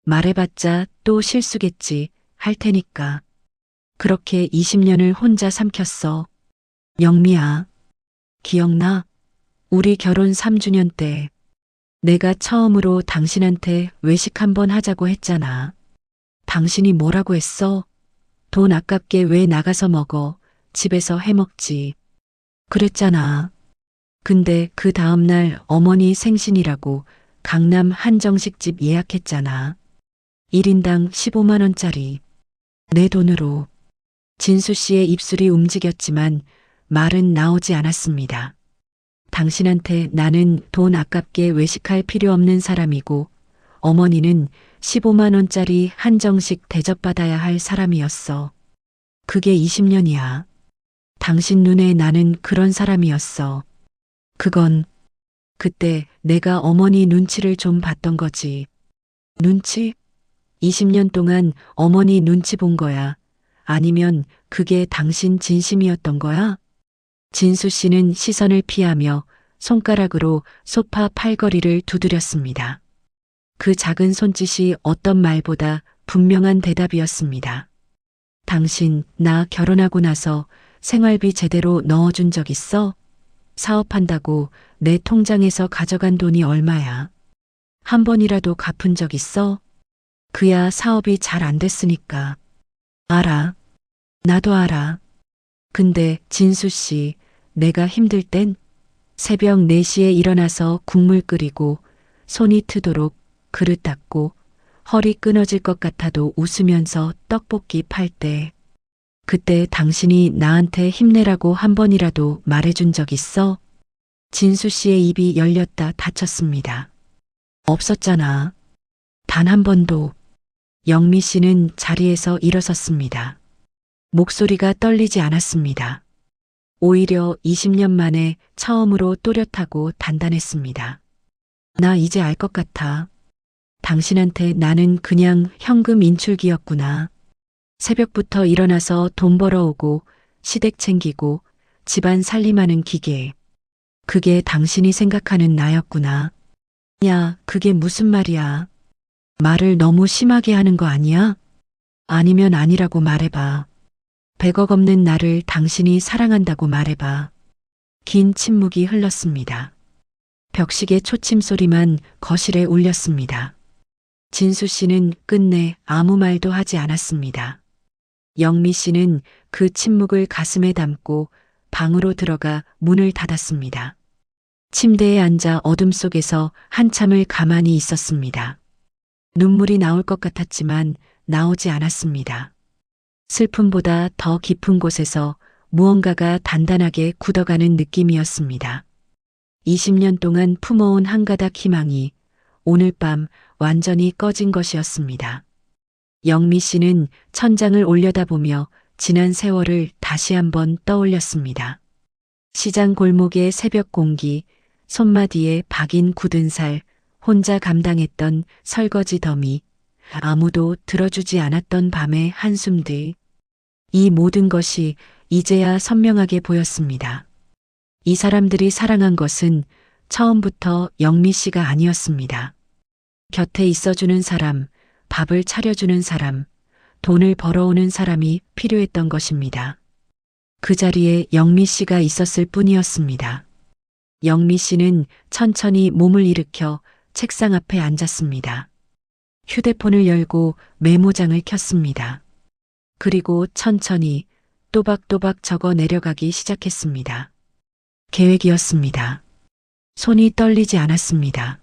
Speaker 1: 말해봤자 또 실수겠지 할 테니까. 그렇게 20년을 혼자 삼켰어. 영미야, 기억나? 우리 결혼 3주년 때 내가 처음으로 당신한테 외식 한번 하자고 했잖아. 당신이 뭐라고 했어? 돈 아깝게 왜 나가서 먹어? 집에서 해 먹지. 그랬잖아. 근데 그 다음날 어머니 생신이라고 강남 한정식집 예약했잖아. 1인당 15만 원짜리. 내 돈으로. 진수 씨의 입술이 움직였지만 말은 나오지 않았습니다. 당신한테 나는 돈 아깝게 외식할 필요 없는 사람이고 어머니는 15만 원짜리 한정식 대접받아야 할 사람이었어. 그게 20년이야. 당신 눈에 나는 그런 사람이었어. 그건 그때 내가 어머니 눈치를 좀 봤던 거지. 눈치? 20년 동안 어머니 눈치 본 거야? 아니면 그게 당신 진심이었던 거야? 진수 씨는 시선을 피하며 손가락으로 소파 팔걸이를 두드렸습니다. 그 작은 손짓이 어떤 말보다 분명한 대답이었습니다. 당신, 나 결혼하고 나서 생활비 제대로 넣어준 적 있어? 사업한다고 내 통장에서 가져간 돈이 얼마야? 한 번이라도 갚은 적 있어? 그야 사업이 잘 안 됐으니까. 알아. 나도 알아. 근데 진수 씨, 내가 힘들 땐 새벽 4시에 일어나서 국물 끓이고 손이 트도록 그릇 닦고 허리 끊어질 것 같아도 웃으면서 떡볶이 팔 때, 그때 당신이 나한테 힘내라고 한 번이라도 말해준 적 있어? 진수 씨의 입이 열렸다 닫혔습니다. 없었잖아. 단 한 번도. 영미 씨는 자리에서 일어섰습니다. 목소리가 떨리지 않았습니다. 오히려 20년 만에 처음으로 또렷하고 단단했습니다. 나 이제 알 것 같아. 당신한테 나는 그냥 현금 인출기였구나. 새벽부터 일어나서 돈 벌어오고 시댁 챙기고 집안 살림하는 기계. 그게 당신이 생각하는 나였구나. 야, 그게 무슨 말이야. 말을 너무 심하게 하는 거 아니야? 아니면 아니라고 말해봐. 100억 없는 나를 당신이 사랑한다고 말해봐. 긴 침묵이 흘렀습니다. 벽시계 초침 소리만 거실에 울렸습니다. 진수 씨는 끝내 아무 말도 하지 않았습니다. 영미 씨는 그 침묵을 가슴에 담고 방으로 들어가 문을 닫았습니다. 침대에 앉아 어둠 속에서 한참을 가만히 있었습니다. 눈물이 나올 것 같았지만 나오지 않았습니다. 슬픔보다 더 깊은 곳에서 무언가가 단단하게 굳어가는 느낌이었습니다. 20년 동안 품어온 한 가닥 희망이 오늘 밤 완전히 꺼진 것이었습니다. 영미 씨는 천장을 올려다보며 지난 세월을 다시 한번 떠올렸습니다. 시장 골목의 새벽 공기, 손마디에 박인 굳은 살, 혼자 감당했던 설거지 더미, 아무도 들어주지 않았던 밤의 한숨들. 이 모든 것이 이제야 선명하게 보였습니다. 이 사람들이 사랑한 것은 처음부터 영미 씨가 아니었습니다. 곁에 있어주는 사람, 밥을 차려주는 사람, 돈을 벌어오는 사람이 필요했던 것입니다. 그 자리에 영미 씨가 있었을 뿐이었습니다. 영미 씨는 천천히 몸을 일으켜 책상 앞에 앉았습니다. 휴대폰을 열고 메모장을 켰습니다. 그리고 천천히 또박또박 적어 내려가기 시작했습니다. 계획이었습니다. 손이 떨리지 않았습니다.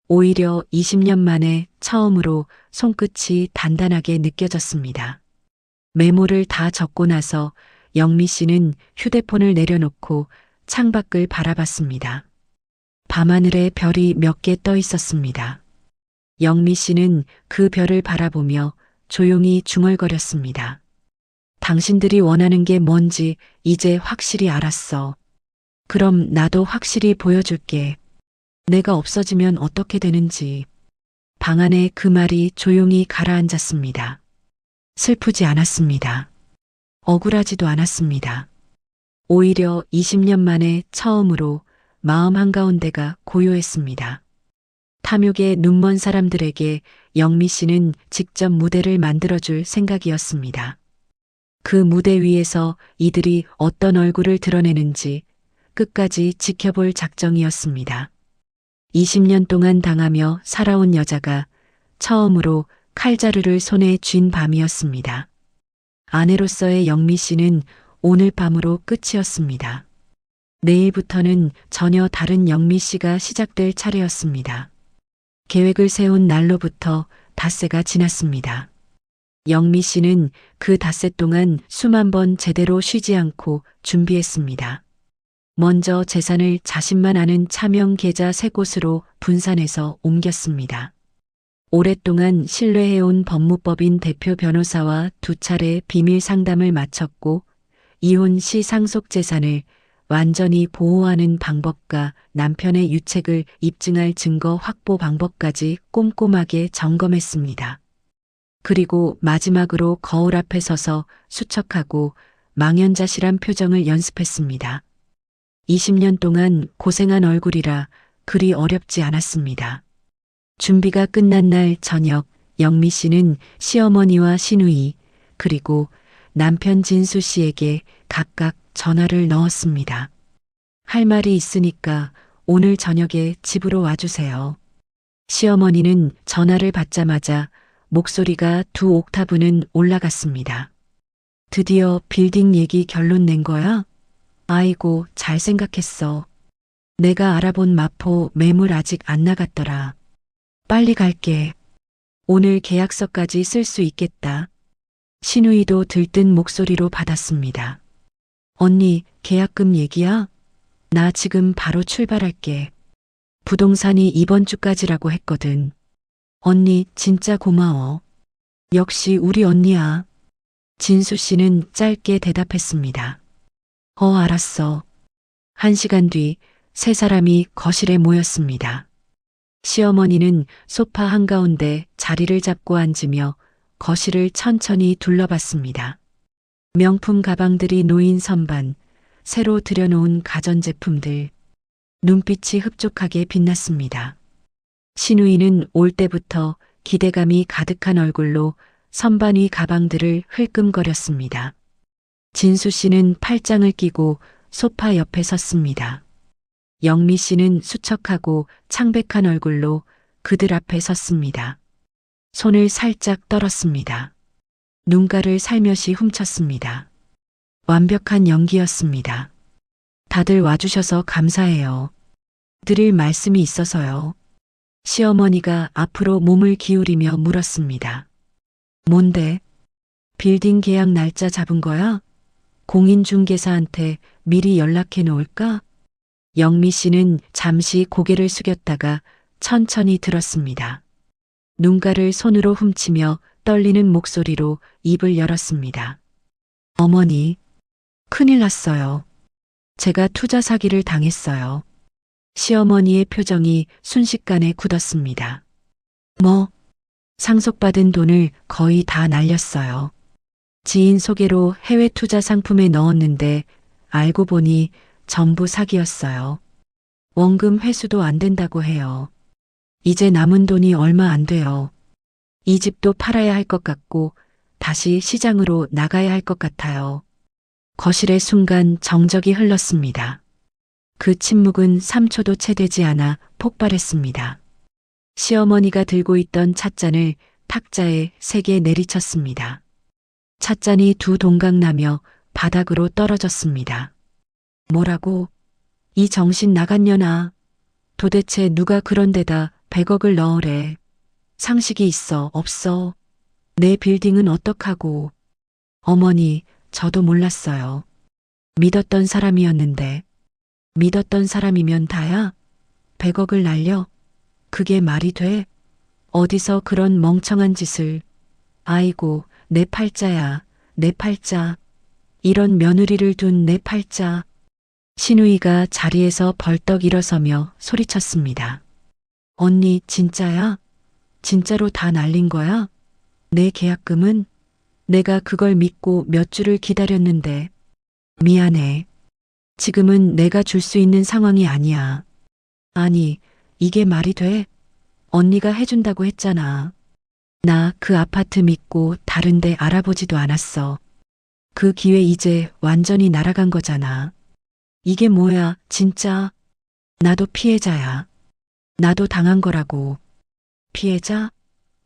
Speaker 1: 오히려 20년 만에 처음으로 손끝이 단단하게 느껴졌습니다. 메모를 다 적고 나서 영미 씨는 휴대폰을 내려놓고 창밖을 바라봤습니다. 밤하늘에 별이 몇 개 떠 있었습니다. 영미 씨는 그 별을 바라보며 조용히 중얼거렸습니다. 당신들이 원하는 게 뭔지 이제 확실히 알았어. 그럼 나도 확실히 보여줄게. 내가 없어지면 어떻게 되는지. 방 안에 그 말이 조용히 가라앉았습니다. 슬프지 않았습니다. 억울하지도 않았습니다. 오히려 20년 만에 처음으로 마음 한가운데가 고요했습니다. 탐욕에 눈먼 사람들에게 영미 씨는 직접 무대를 만들어줄 생각이었습니다. 그 무대 위에서 이들이 어떤 얼굴을 드러내는지 끝까지 지켜볼 작정이었습니다. 20년 동안 당하며 살아온 여자가 처음으로 칼자루를 손에 쥔 밤이었습니다. 아내로서의 영미 씨는 오늘 밤으로 끝이었습니다. 내일부터는 전혀 다른 영미 씨가 시작될 차례였습니다. 계획을 세운 날로부터 닷새가 지났습니다. 영미 씨는 그 닷새 동안 수만 번 제대로 쉬지 않고 준비했습니다. 먼저 재산을 자신만 아는 차명 계좌 3곳으로 분산해서 옮겼습니다. 오랫동안 신뢰해온 법무법인 대표 변호사와 2차례 비밀 상담을 마쳤고 이혼 시 상속 재산을 완전히 보호하는 방법과 남편의 유책을 입증할 증거 확보 방법까지 꼼꼼하게 점검했습니다. 그리고 마지막으로 거울 앞에 서서 수척하고 망연자실한 표정을 연습했습니다. 20년 동안 고생한 얼굴이라 그리 어렵지 않았습니다. 준비가 끝난 날 저녁 영미 씨는 시어머니와 시누이 그리고 남편 진수 씨에게 각각 전화를 넣었습니다. 할 말이 있으니까 오늘 저녁에 집으로 와주세요. 시어머니는 전화를 받자마자 목소리가 두 옥타브는 올라갔습니다. 드디어 빌딩 얘기 결론 낸 거야? 아이고, 잘 생각했어. 내가 알아본 마포 매물 아직 안 나갔더라. 빨리 갈게. 오늘 계약서까지 쓸 수 있겠다. 신우이도 들뜬 목소리로 받았습니다. 언니, 계약금 얘기야? 나 지금 바로 출발할게. 부동산이 이번 주까지라고 했거든. 언니, 진짜 고마워. 역시 우리 언니야. 진수 씨는 짧게 대답했습니다. 알았어. 1시간 뒤 세 사람이 거실에 모였습니다. 시어머니는 소파 한가운데 자리를 잡고 앉으며 거실을 천천히 둘러봤습니다. 명품 가방들이 놓인 선반, 새로 들여놓은 가전제품들, 눈빛이 흡족하게 빛났습니다. 신우이는 올 때부터 기대감이 가득한 얼굴로 선반 위 가방들을 흘끔거렸습니다. 진수 씨는 팔짱을 끼고 소파 옆에 섰습니다. 영미 씨는 수척하고 창백한 얼굴로 그들 앞에 섰습니다. 손을 살짝 떨었습니다. 눈가를 살며시 훔쳤습니다. 완벽한 연기였습니다. 다들 와주셔서 감사해요. 드릴 말씀이 있어서요. 시어머니가 앞으로 몸을 기울이며 물었습니다. 뭔데? 빌딩 계약 날짜 잡은 거야? 공인중개사한테 미리 연락해 놓을까? 영미 씨는 잠시 고개를 숙였다가 천천히 들었습니다. 눈가를 손으로 훔치며 떨리는 목소리로 입을 열었습니다. 어머니, 큰일 났어요. 제가 투자 사기를 당했어요. 시어머니의 표정이 순식간에 굳었습니다. 뭐? 상속받은 돈을 거의 다 날렸어요. 지인 소개로 해외 투자 상품에 넣었는데 알고 보니 전부 사기였어요. 원금 회수도 안 된다고 해요. 이제 남은 돈이 얼마 안 돼요. 이 집도 팔아야 할 것 같고 다시 시장으로 나가야 할 것 같아요. 거실의 순간 정적이 흘렀습니다. 그 침묵은 3초도 채 되지 않아 폭발했습니다. 시어머니가 들고 있던 찻잔을 탁자에 3개 내리쳤습니다. 찻잔이 두 동강 나며 바닥으로 떨어졌습니다. 뭐라고? 이 정신 나간 년아. 도대체 누가 그런 데다 100억을 넣으래. 상식이 있어, 없어? 내 빌딩은 어떡하고. 어머니, 저도 몰랐어요. 믿었던 사람이었는데. 믿었던 사람이면 다야? 100억을 날려? 그게 말이 돼? 어디서 그런 멍청한 짓을. 아이고, 내 팔자야, 내 팔자. 이런 며느리를 둔 내 팔자. 신우이가 자리에서 벌떡 일어서며 소리쳤습니다. 언니, 진짜야? 진짜로 다 날린 거야? 내 계약금은? 내가 그걸 믿고 몇 주를 기다렸는데. 미안해. 지금은 내가 줄 수 있는 상황이 아니야. 아니, 이게 말이 돼? 언니가 해준다고 했잖아. 나 그 아파트 믿고 다른 데 알아보지도 않았어. 그 기회 이제 완전히 날아간 거잖아. 이게 뭐야, 진짜? 나도 피해자야. 나도 당한 거라고. 피해자?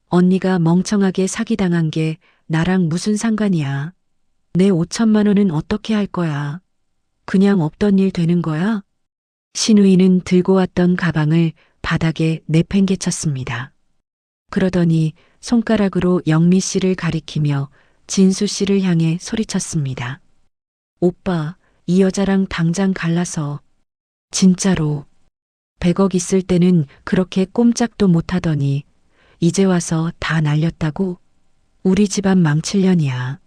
Speaker 1: 언니가 멍청하게 사기당한 게 나랑 무슨 상관이야. 내 5천만 원은 어떻게 할 거야? 그냥 없던 일 되는 거야? 신우이는 들고 왔던 가방을 바닥에 내팽개쳤습니다. 그러더니 손가락으로 영미 씨를 가리키며 진수 씨를 향해 소리쳤습니다. 오빠, 이 여자랑 당장 갈라서. 진짜로. 100억 있을 때는 그렇게 꼼짝도 못하더니 이제 와서 다 날렸다고? 우리 집안 망칠년이야.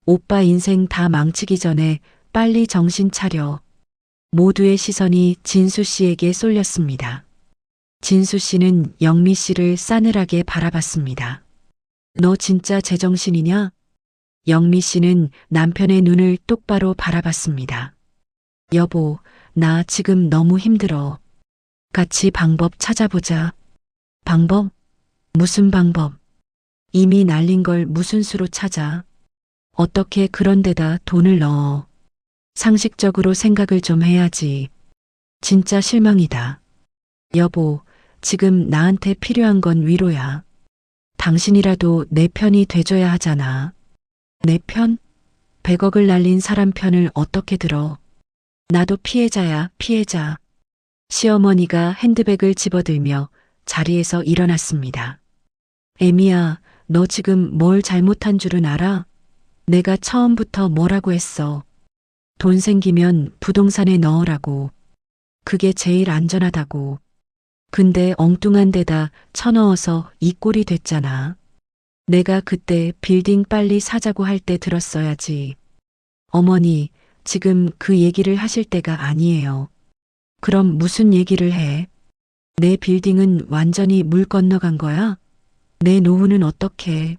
Speaker 1: 오빠 인생 다 망치기 전에 빨리 정신 차려. 모두의 시선이 진수 씨에게 쏠렸습니다. 진수 씨는 영미 씨를 싸늘하게 바라봤습니다. 너 진짜 제정신이냐? 영미 씨는 남편의 눈을 똑바로 바라봤습니다. 여보, 나 지금 너무 힘들어. 같이 방법 찾아보자. 방법? 무슨 방법? 이미 날린 걸 무슨 수로 찾아? 어떻게 그런 데다 돈을 넣어? 상식적으로 생각을 좀 해야지. 진짜 실망이다. 여보, 지금 나한테 필요한 건 위로야. 당신이라도 내 편이 돼줘야 하잖아. 내 편? 100억을 날린 사람 편을 어떻게 들어? 나도 피해자야, 피해자. 시어머니가 핸드백을 집어들며 자리에서 일어났습니다. 애미야, 너 지금 뭘 잘못한 줄은 알아? 내가 처음부터 뭐라고 했어? 돈 생기면 부동산에 넣으라고. 그게 제일 안전하다고. 근데 엉뚱한 데다 쳐넣어서 이 꼴이 됐잖아. 내가 그때 빌딩 빨리 사자고 할 때 들었어야지. 어머니, 지금 그 얘기를 하실 때가 아니에요. 그럼 무슨 얘기를 해? 내 빌딩은 완전히 물 건너간 거야? 내 노후는 어떡해?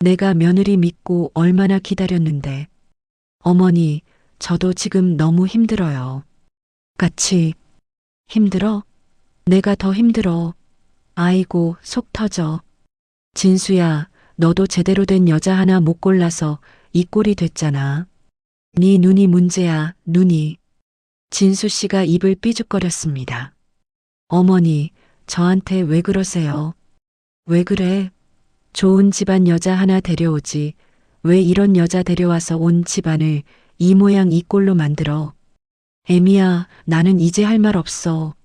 Speaker 1: 내가 며느리 믿고 얼마나 기다렸는데. 어머니, 저도 지금 너무 힘들어요. 같이 힘들어? 내가 더 힘들어. 아이고, 속 터져. 진수야, 너도 제대로 된 여자 하나 못 골라서 이 꼴이 됐잖아. 네 눈이 문제야, 눈이. 진수 씨가 입을 삐죽거렸습니다. 어머니, 저한테 왜 그러세요? 왜 그래? 좋은 집안 여자 하나 데려오지. 왜 이런 여자 데려와서 온 집안을 이 모양 이 꼴로 만들어? 애미야, 나는 이제 할 말 없어.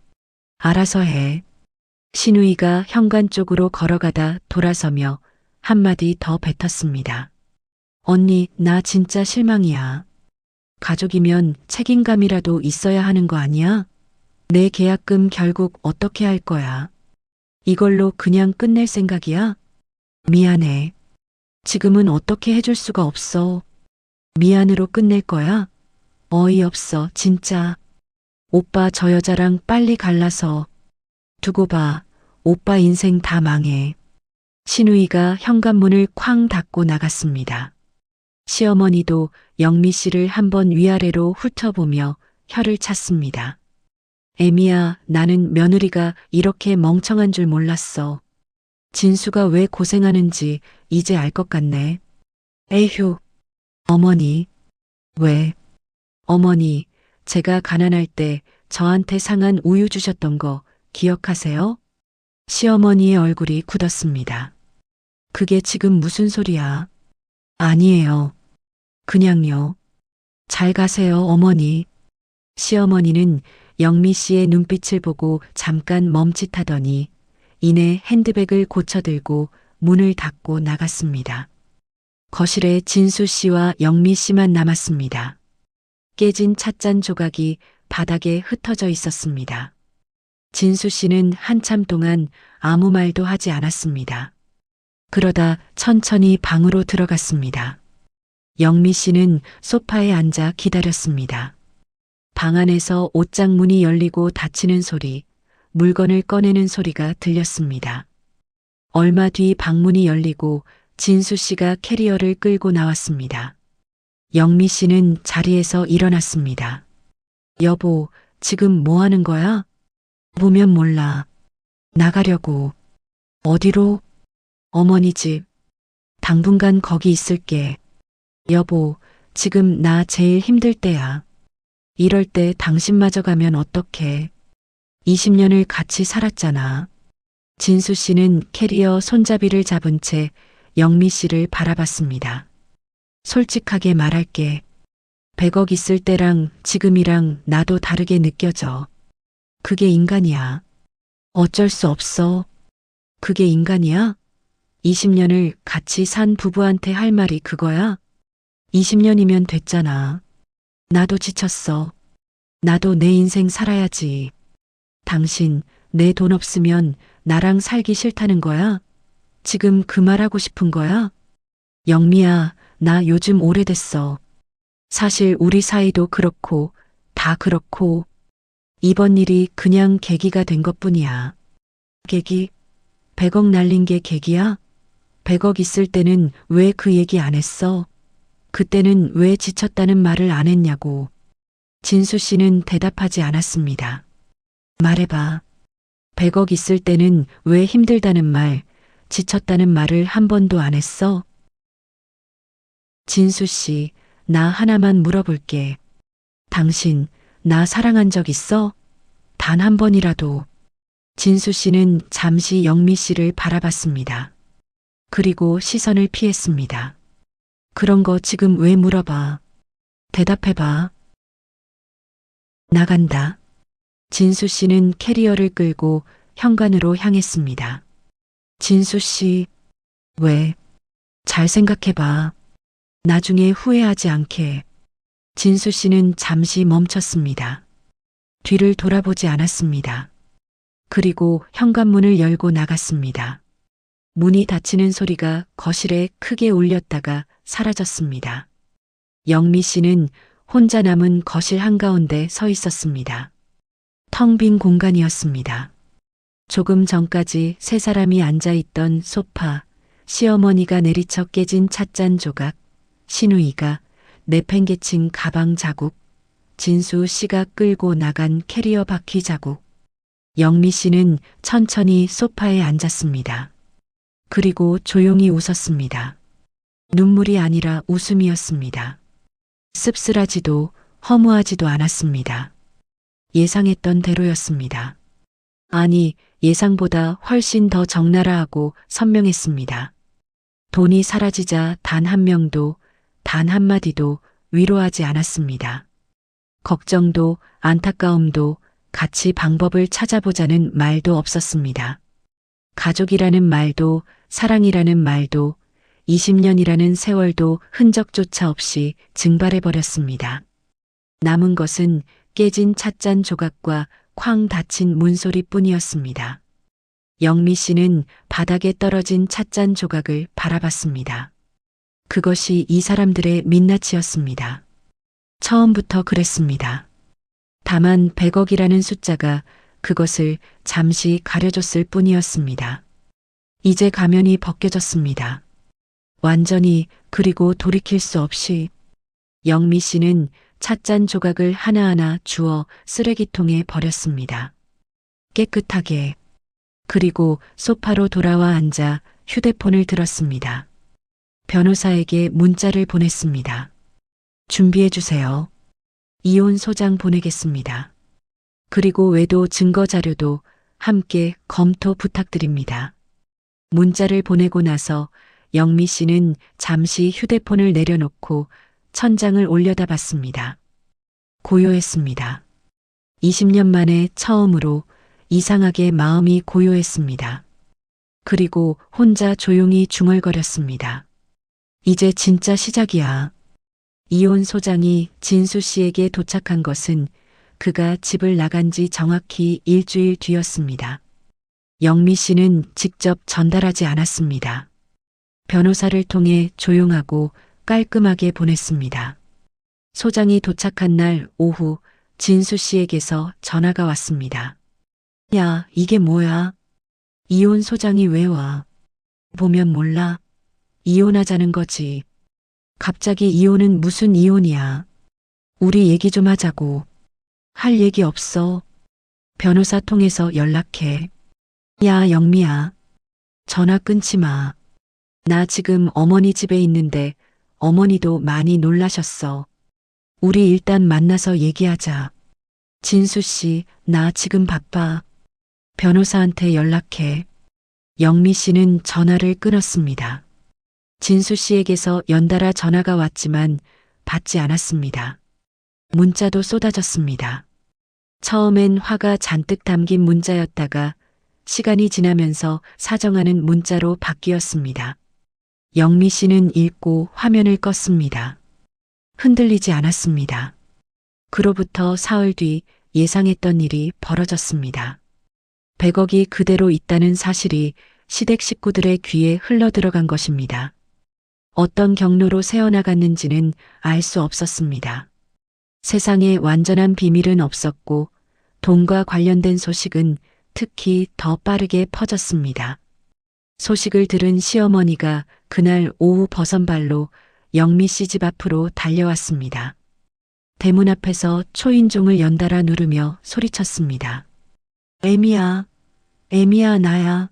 Speaker 1: 알아서 해. 신우이가 현관 쪽으로 걸어가다 돌아서며 한마디 더 뱉었습니다. 언니, 나 진짜 실망이야. 가족이면 책임감이라도 있어야 하는 거 아니야? 내 계약금 결국 어떻게 할 거야? 이걸로 그냥 끝낼 생각이야? 미안해. 지금은 어떻게 해줄 수가 없어. 미안으로 끝낼 거야? 어이없어, 진짜. 오빠 저 여자랑 빨리 갈라서. 두고 봐. 오빠 인생 다 망해. 신우이가 현관문을 쾅 닫고 나갔습니다. 시어머니도 영미 씨를 한번 위아래로 훑어보며 혀를 찼습니다. 애미야, 나는 며느리가 이렇게 멍청한 줄 몰랐어. 진수가 왜 고생하는지 이제 알 것 같네. 에휴. 어머니. 왜? 어머니, 제가 가난할 때 저한테 상한 우유 주셨던 거 기억하세요? 시어머니의 얼굴이 굳었습니다. 그게 지금 무슨 소리야? 아니에요. 그냥요. 잘 가세요, 어머니. 시어머니는 영미 씨의 눈빛을 보고 잠깐 멈칫하더니 이내 핸드백을 고쳐들고 문을 닫고 나갔습니다. 거실에 진수 씨와 영미 씨만 남았습니다. 깨진 찻잔 조각이 바닥에 흩어져 있었습니다. 진수 씨는 한참 동안 아무 말도 하지 않았습니다. 그러다 천천히 방으로 들어갔습니다. 영미 씨는 소파에 앉아 기다렸습니다. 방 안에서 옷장 문이 열리고 닫히는 소리, 물건을 꺼내는 소리가 들렸습니다. 얼마 뒤 방문이 열리고 진수 씨가 캐리어를 끌고 나왔습니다. 영미 씨는 자리에서 일어났습니다. 여보, 지금 뭐 하는 거야? 보면 몰라. 나가려고. 어디로? 어머니 집. 당분간 거기 있을게. 여보, 지금 나 제일 힘들 때야. 이럴 때 당신마저 가면 어떡해. 20년을 같이 살았잖아. 진수 씨는 캐리어 손잡이를 잡은 채 영미 씨를 바라봤습니다. 솔직하게 말할게. 100억 있을 때랑 지금이랑 나도 다르게 느껴져. 그게 인간이야. 어쩔 수 없어. 그게 인간이야? 20년을 같이 산 부부한테 할 말이 그거야? 20년이면 됐잖아. 나도 지쳤어. 나도 내 인생 살아야지. 당신, 내 돈 없으면 나랑 살기 싫다는 거야? 지금 그 말하고 싶은 거야? 영미야, 나 요즘 오래됐어. 사실 우리 사이도 그렇고, 다 그렇고, 이번 일이 그냥 계기가 된 것뿐이야. 계기? 100억 날린 게 계기야? 100억 있을 때는 왜 그 얘기 안 했어? 그때는 왜 지쳤다는 말을 안 했냐고. 진수 씨는 대답하지 않았습니다. 말해봐. 100억 있을 때는 왜 힘들다는 말, 지쳤다는 말을 한 번도 안 했어? 진수 씨, 나 하나만 물어볼게. 당신, 나 사랑한 적 있어? 단 한 번이라도. 진수 씨는 잠시 영미 씨를 바라봤습니다. 그리고 시선을 피했습니다. 그런 거 지금 왜 물어봐? 대답해봐. 나간다. 진수 씨는 캐리어를 끌고 현관으로 향했습니다. 진수 씨, 왜? 잘 생각해봐. 나중에 후회하지 않게. 진수 씨는 잠시 멈췄습니다. 뒤를 돌아보지 않았습니다. 그리고 현관문을 열고 나갔습니다. 문이 닫히는 소리가 거실에 크게 울렸다가 사라졌습니다. 영미 씨는 혼자 남은 거실 한가운데 서 있었습니다. 텅 빈 공간이었습니다. 조금 전까지 세 사람이 앉아있던 소파, 시어머니가 내리쳐 깨진 찻잔 조각, 시누이가 내팽개친 가방 자국, 진수 씨가 끌고 나간 캐리어 바퀴 자국. 영미 씨는 천천히 소파에 앉았습니다. 그리고 조용히 웃었습니다. 눈물이 아니라 웃음이었습니다. 씁쓸하지도 허무하지도 않았습니다. 예상했던 대로였습니다. 아니, 예상보다 훨씬 더 적나라하고 선명했습니다. 돈이 사라지자 단 한 명도, 단 한마디도 위로하지 않았습니다. 걱정도 안타까움도 같이 방법을 찾아보자는 말도 없었습니다. 가족이라는 말도 사랑이라는 말도 20년이라는 세월도 흔적조차 없이 증발해버렸습니다. 남은 것은 깨진 찻잔 조각과 쾅 닫힌 문소리뿐이었습니다. 영미 씨는 바닥에 떨어진 찻잔 조각을 바라봤습니다. 그것이 이 사람들의 민낯이었습니다. 처음부터 그랬습니다. 다만 100억이라는 숫자가 그것을 잠시 가려줬을 뿐이었습니다. 이제 가면이 벗겨졌습니다. 완전히 그리고 돌이킬 수 없이. 영미 씨는 찻잔 조각을 하나하나 주워 쓰레기통에 버렸습니다. 깨끗하게. 그리고 소파로 돌아와 앉아 휴대폰을 들었습니다. 변호사에게 문자를 보냈습니다. 준비해 주세요. 이혼 소장 보내겠습니다. 그리고 외도 증거 자료도 함께 검토 부탁드립니다. 문자를 보내고 나서 영미 씨는 잠시 휴대폰을 내려놓고 천장을 올려다봤습니다. 고요했습니다. 20년 만에 처음으로 이상하게 마음이 고요했습니다. 그리고 혼자 조용히 중얼거렸습니다. 이제 진짜 시작이야. 이혼 소장이 진수 씨에게 도착한 것은 그가 집을 나간 지 정확히 일주일 뒤였습니다. 영미 씨는 직접 전달하지 않았습니다. 변호사를 통해 조용하고 깔끔하게 보냈습니다. 소장이 도착한 날 오후 진수 씨에게서 전화가 왔습니다. 야, 이게 뭐야? 이혼 소장이 왜 와? 보면 몰라. 이혼하자는 거지. 갑자기 이혼은 무슨 이혼이야. 우리 얘기 좀 하자고. 할 얘기 없어. 변호사 통해서 연락해. 야, 영미야. 전화 끊지 마. 나 지금 어머니 집에 있는데 어머니도 많이 놀라셨어. 우리 일단 만나서 얘기하자. 진수 씨, 나 지금 바빠. 변호사한테 연락해. 영미 씨는 전화를 끊었습니다. 진수 씨에게서 연달아 전화가 왔지만 받지 않았습니다. 문자도 쏟아졌습니다. 처음엔 화가 잔뜩 담긴 문자였다가 시간이 지나면서 사정하는 문자로 바뀌었습니다. 영미 씨는 읽고 화면을 껐습니다. 흔들리지 않았습니다. 그로부터 사흘 뒤 예상했던 일이 벌어졌습니다. 100억이 그대로 있다는 사실이 시댁 식구들의 귀에 흘러들어간 것입니다. 어떤 경로로 새어나갔는지는 알 수 없었습니다. 세상에 완전한 비밀은 없었고 돈과 관련된 소식은 특히 더 빠르게 퍼졌습니다. 소식을 들은 시어머니가 그날 오후 버선발로 영미 씨 집 앞으로 달려왔습니다. 대문 앞에서 초인종을 연달아 누르며 소리쳤습니다. 애미야, 애미야, 나야.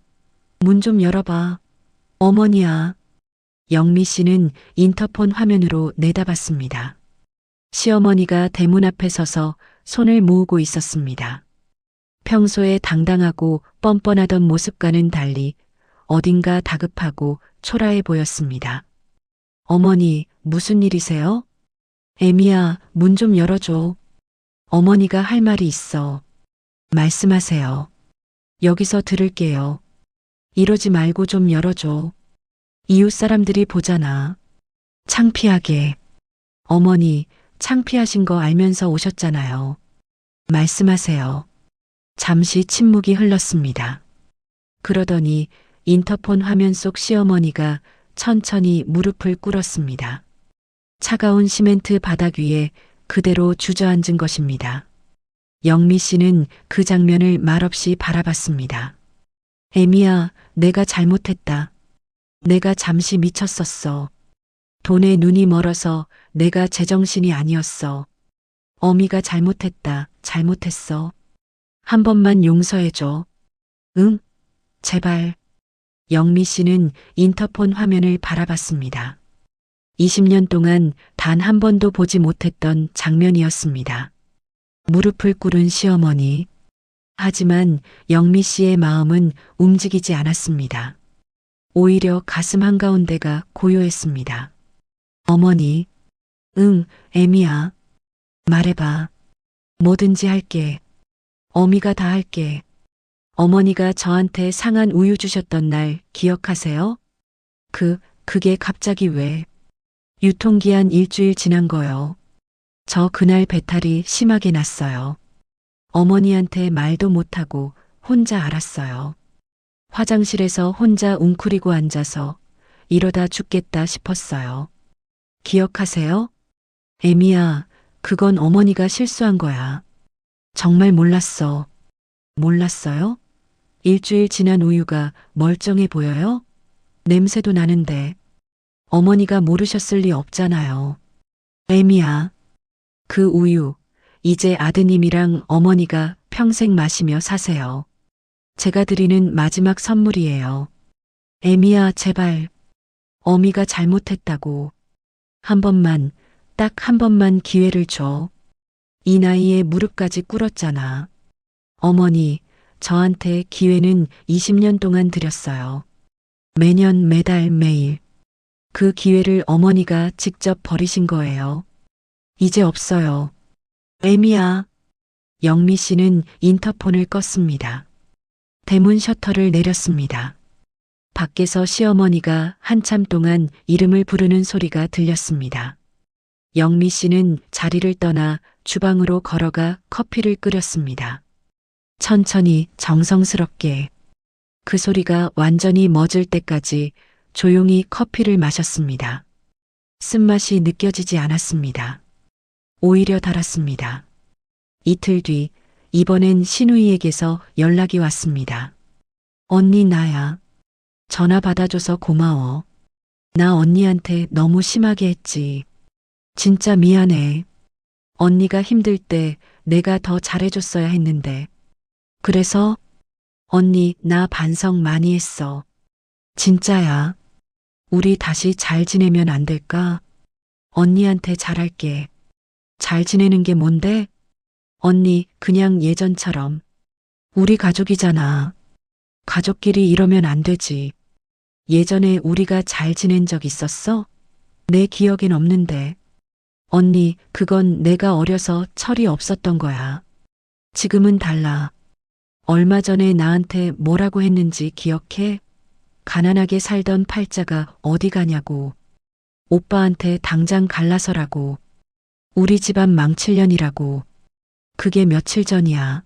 Speaker 1: 문 좀 열어봐. 어머니야. 영미 씨는 인터폰 화면으로 내다봤습니다. 시어머니가 대문 앞에 서서 손을 모으고 있었습니다. 평소에 당당하고 뻔뻔하던 모습과는 달리 어딘가 다급하고 초라해 보였습니다. 어머니, 무슨 일이세요? 애미야, 문 좀 열어줘. 어머니가 할 말이 있어. 말씀하세요. 여기서 들을게요. 이러지 말고 좀 열어줘. 이웃 사람들이 보잖아. 창피하게. 어머니, 창피하신 거 알면서 오셨잖아요. 말씀하세요. 잠시 침묵이 흘렀습니다. 그러더니 인터폰 화면 속 시어머니가 천천히 무릎을 꿇었습니다. 차가운 시멘트 바닥 위에 그대로 주저앉은 것입니다. 영미 씨는 그 장면을 말없이 바라봤습니다. 애미야, 내가 잘못했다. 내가 잠시 미쳤었어. 돈에 눈이 멀어서 내가 제정신이 아니었어. 어미가 잘못했다. 잘못했어. 한 번만 용서해줘. 응? 제발. 영미 씨는 인터폰 화면을 바라봤습니다. 20년 동안 단 한 번도 보지 못했던 장면이었습니다. 무릎을 꿇은 시어머니. 하지만 영미 씨의 마음은 움직이지 않았습니다. 오히려 가슴 한가운데가 고요했습니다. 어머니. 응, 애미야. 말해봐. 뭐든지 할게. 어미가 다 할게. 어머니가 저한테 상한 우유 주셨던 날 기억하세요? 그게 갑자기 왜? 유통기한 일주일 지난 거요. 저 그날 배탈이 심하게 났어요. 어머니한테 말도 못하고 혼자 알았어요. 화장실에서 혼자 웅크리고 앉아서 이러다 죽겠다 싶었어요. 기억하세요? 애미야, 그건 어머니가 실수한 거야. 정말 몰랐어. 몰랐어요? 일주일 지난 우유가 멀쩡해 보여요? 냄새도 나는데. 어머니가 모르셨을 리 없잖아요. 애미야. 그 우유, 이제 아드님이랑 어머니가 평생 마시며 사세요. 제가 드리는 마지막 선물이에요. 애미야, 제발. 어미가 잘못했다고. 한 번만, 딱 한 번만 기회를 줘. 이 나이에 무릎까지 꿇었잖아. 어머니, 저한테 기회는 20년 동안 드렸어요. 매년, 매달, 매일. 그 기회를 어머니가 직접 버리신 거예요. 이제 없어요. 애미야. 영미 씨는 인터폰을 껐습니다. 대문 셔터를 내렸습니다. 밖에서 시어머니가 한참 동안 이름을 부르는 소리가 들렸습니다. 영미 씨는 자리를 떠나 주방으로 걸어가 커피를 끓였습니다. 천천히 정성스럽게 그 소리가 완전히 멎을 때까지 조용히 커피를 마셨습니다. 쓴맛이 느껴지지 않았습니다. 오히려 달았습니다. 이틀 뒤 이번엔 신우이에게서 연락이 왔습니다. 언니 나야. 전화 받아줘서 고마워. 나 언니한테 너무 심하게 했지. 진짜 미안해. 언니가 힘들 때 내가 더 잘해줬어야 했는데. 그래서 언니 나 반성 많이 했어. 진짜야. 우리 다시 잘 지내면 안 될까? 언니한테 잘할게. 잘 지내는 게 뭔데? 언니 그냥 예전처럼. 우리 가족이잖아. 가족끼리 이러면 안 되지. 예전에 우리가 잘 지낸 적 있었어? 내 기억엔 없는데. 언니, 그건 내가 어려서 철이 없었던 거야. 지금은 달라. 얼마 전에 나한테 뭐라고 했는지 기억해? 가난하게 살던 팔자가 어디 가냐고. 오빠한테 당장 갈라서라고. 우리 집안 망칠년이라고. 그게 며칠 전이야.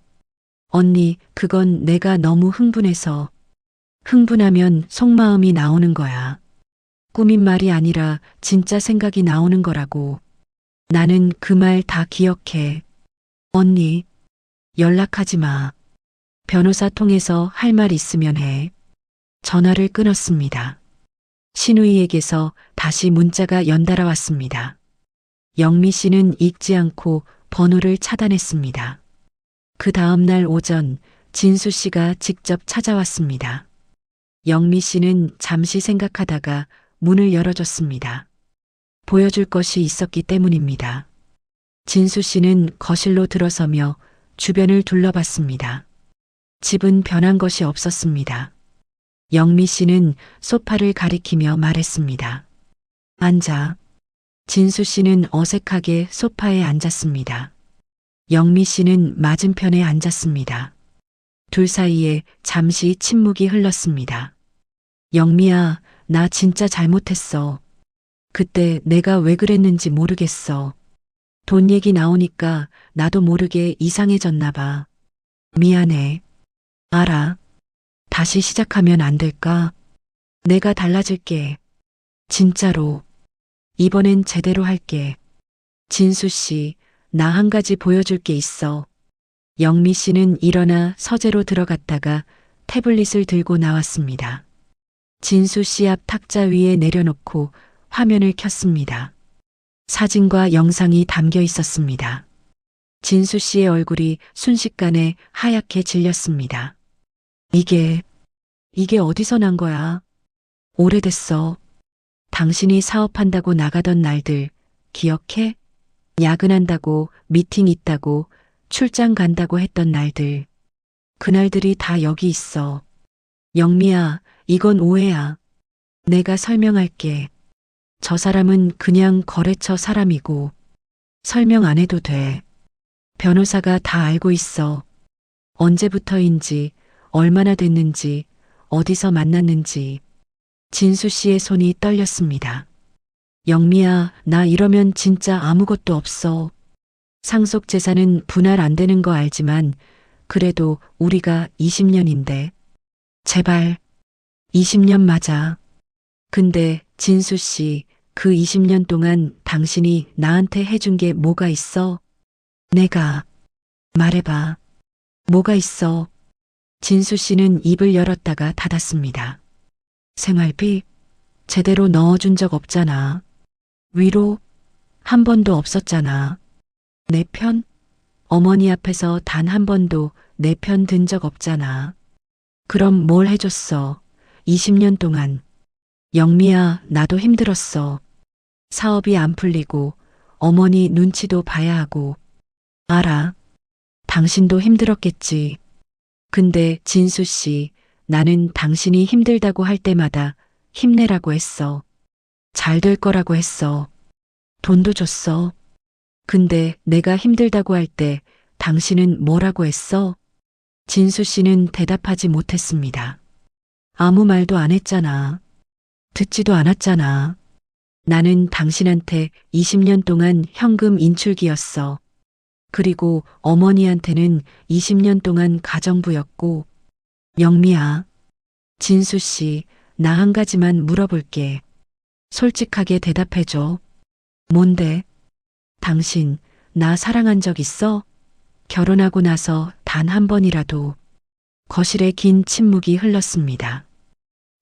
Speaker 1: 언니, 그건 내가 너무 흥분해서. 흥분하면 속마음이 나오는 거야. 꾸민 말이 아니라 진짜 생각이 나오는 거라고. 나는 그 말 다 기억해. 언니, 연락하지 마. 변호사 통해서 할 말 있으면 해. 전화를 끊었습니다. 신우이에게서 다시 문자가 연달아 왔습니다. 영미 씨는 읽지 않고 번호를 차단했습니다. 그 다음 날 오전 진수 씨가 직접 찾아왔습니다. 영미 씨는 잠시 생각하다가 문을 열어줬습니다. 보여줄 것이 있었기 때문입니다. 진수 씨는 거실로 들어서며 주변을 둘러봤습니다. 집은 변한 것이 없었습니다. 영미 씨는 소파를 가리키며 말했습니다. 앉아. 진수 씨는 어색하게 소파에 앉았습니다. 영미 씨는 맞은편에 앉았습니다. 둘 사이에 잠시 침묵이 흘렀습니다. 영미야, 나 진짜 잘못했어. 그때 내가 왜 그랬는지 모르겠어. 돈 얘기 나오니까 나도 모르게 이상해졌나 봐. 미안해. 알아. 다시 시작하면 안 될까? 내가 달라질게. 진짜로. 이번엔 제대로 할게. 진수 씨, 나 한 가지 보여줄 게 있어. 영미 씨는 일어나 서재로 들어갔다가 태블릿을 들고 나왔습니다. 진수 씨 앞 탁자 위에 내려놓고 화면을 켰습니다. 사진과 영상이 담겨 있었습니다. 진수 씨의 얼굴이 순식간에 하얗게 질렸습니다. 이게 어디서 난 거야? 오래됐어. 당신이 사업한다고 나가던 날들 기억해? 야근한다고 미팅 있다고 출장 간다고 했던 날들. 그날들이 다 여기 있어. 영미야, 이건 오해야. 내가 설명할게. 저 사람은 그냥 거래처 사람이고 설명 안 해도 돼. 변호사가 다 알고 있어. 언제부터인지, 얼마나 됐는지, 어디서 만났는지. 진수 씨의 손이 떨렸습니다. 영미야, 나 이러면 진짜 아무것도 없어. 상속 재산은 분할 안 되는 거 알지만 그래도 우리가 20년인데. 제발. 20년 맞아. 근데 진수 씨, 그 20년 동안 당신이 나한테 해준 게 뭐가 있어? 내가. 말해봐. 뭐가 있어? 진수 씨는 입을 열었다가 닫았습니다. 생활비? 제대로 넣어준 적 없잖아. 위로? 한 번도 없었잖아. 내 편? 어머니 앞에서 단 한 번도 내 편 든 적 없잖아. 그럼 뭘 해줬어? 20년 동안. 영미야, 나도 힘들었어. 사업이 안 풀리고 어머니 눈치도 봐야 하고. 알아. 당신도 힘들었겠지. 근데 진수 씨, 나는 당신이 힘들다고 할 때마다 힘내라고 했어. 잘 될 거라고 했어. 돈도 줬어. 근데 내가 힘들다고 할 때 당신은 뭐라고 했어? 진수 씨는 대답하지 못했습니다. 아무 말도 안 했잖아. 듣지도 않았잖아. 나는 당신한테 20년 동안 현금 인출기였어. 그리고 어머니한테는 20년 동안 가정부였고. 영미야. 진수 씨, 나 한 가지만 물어볼게. 솔직하게 대답해줘. 뭔데? 당신, 나 사랑한 적 있어? 결혼하고 나서 단 한 번이라도. 거실에 긴 침묵이 흘렀습니다.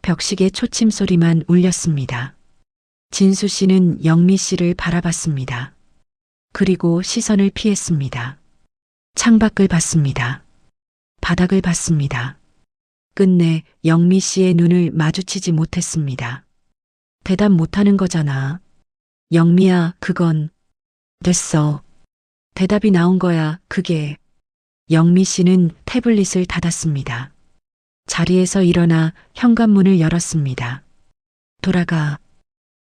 Speaker 1: 벽시계 초침 소리만 울렸습니다. 진수 씨는 영미 씨를 바라봤습니다. 그리고 시선을 피했습니다. 창밖을 봤습니다. 바닥을 봤습니다. 끝내 영미 씨의 눈을 마주치지 못했습니다. 대답 못하는 거잖아. 영미야, 그건. 됐어. 대답이 나온 거야, 그게. 영미 씨는 태블릿을 닫았습니다. 자리에서 일어나 현관문을 열었습니다. 돌아가.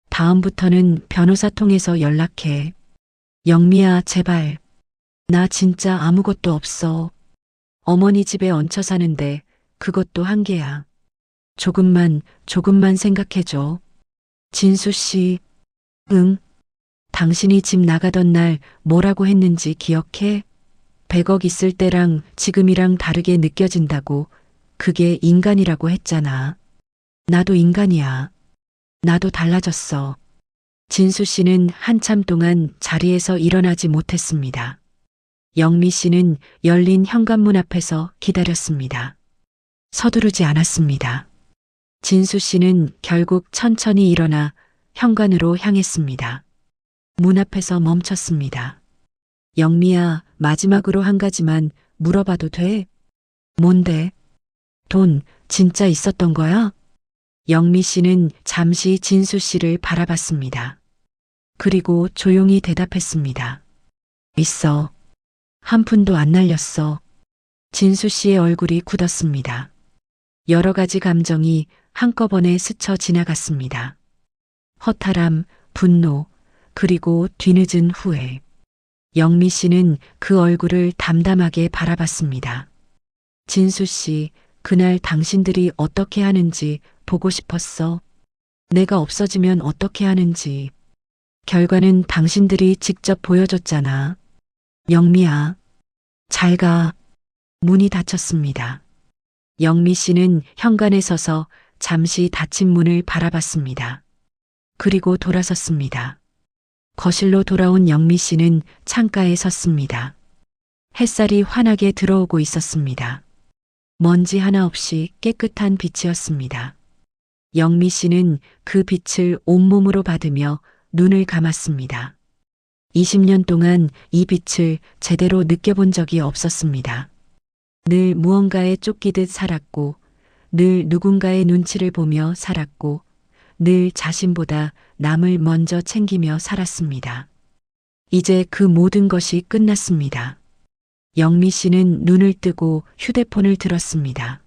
Speaker 1: 다음부터는 변호사 통해서 연락해. 영미야, 제발. 나 진짜 아무것도 없어. 어머니 집에 얹혀 사는데 그것도 한계야. 조금만 생각해줘. 진수 씨. 응. 당신이 집 나가던 날 뭐라고 했는지 기억해? 100억 있을 때랑 지금이랑 다르게 느껴진다고. 그게 인간이라고 했잖아. 나도 인간이야. 나도 달라졌어. 진수 씨는 한참 동안 자리에서 일어나지 못했습니다. 영미 씨는 열린 현관문 앞에서 기다렸습니다. 서두르지 않았습니다. 진수 씨는 결국 천천히 일어나 현관으로 향했습니다. 문 앞에서 멈췄습니다. 영미야, 마지막으로 한 가지만 물어봐도 돼? 뭔데? 돈 진짜 있었던 거야? 영미 씨는 잠시 진수 씨를 바라봤습니다. 그리고 조용히 대답했습니다. 있어. 한 푼도 안 날렸어. 진수 씨의 얼굴이 굳었습니다. 여러 가지 감정이 한꺼번에 스쳐 지나갔습니다. 허탈함, 분노, 그리고 뒤늦은 후회. 영미 씨는 그 얼굴을 담담하게 바라봤습니다. 진수 씨, 그날 당신들이 어떻게 하는지 보고 싶었어. 내가 없어지면 어떻게 하는지. 결과는 당신들이 직접 보여줬잖아. 영미야, 잘 가. 문이 닫혔습니다. 영미 씨는 현관에 서서 잠시 닫힌 문을 바라봤습니다. 그리고 돌아섰습니다. 거실로 돌아온 영미 씨는 창가에 섰습니다. 햇살이 환하게 들어오고 있었습니다. 먼지 하나 없이 깨끗한 빛이었습니다. 영미 씨는 그 빛을 온몸으로 받으며 눈을 감았습니다. 20년 동안 이 빛을 제대로 느껴본 적이 없었습니다. 늘 무언가에 쫓기듯 살았고, 늘 누군가의 눈치를 보며 살았고, 늘 자신보다 남을 먼저 챙기며 살았습니다. 이제 그 모든 것이 끝났습니다. 영미 씨는 눈을 뜨고 휴대폰을 들었습니다.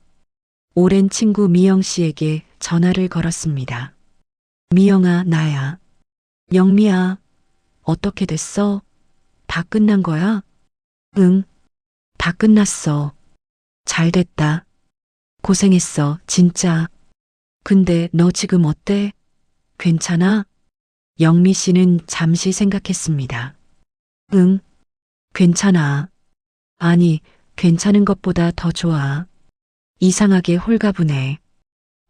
Speaker 1: 오랜 친구 미영 씨에게 전화를 걸었습니다. 미영아, 나야. 영미야, 어떻게 됐어? 다 끝난 거야? 응, 다 끝났어. 잘 됐다. 고생했어, 진짜. 근데 너 지금 어때? 괜찮아? 영미 씨는 잠시 생각했습니다. 응, 괜찮아. 아니, 괜찮은 것보다 더 좋아. 이상하게 홀가분해.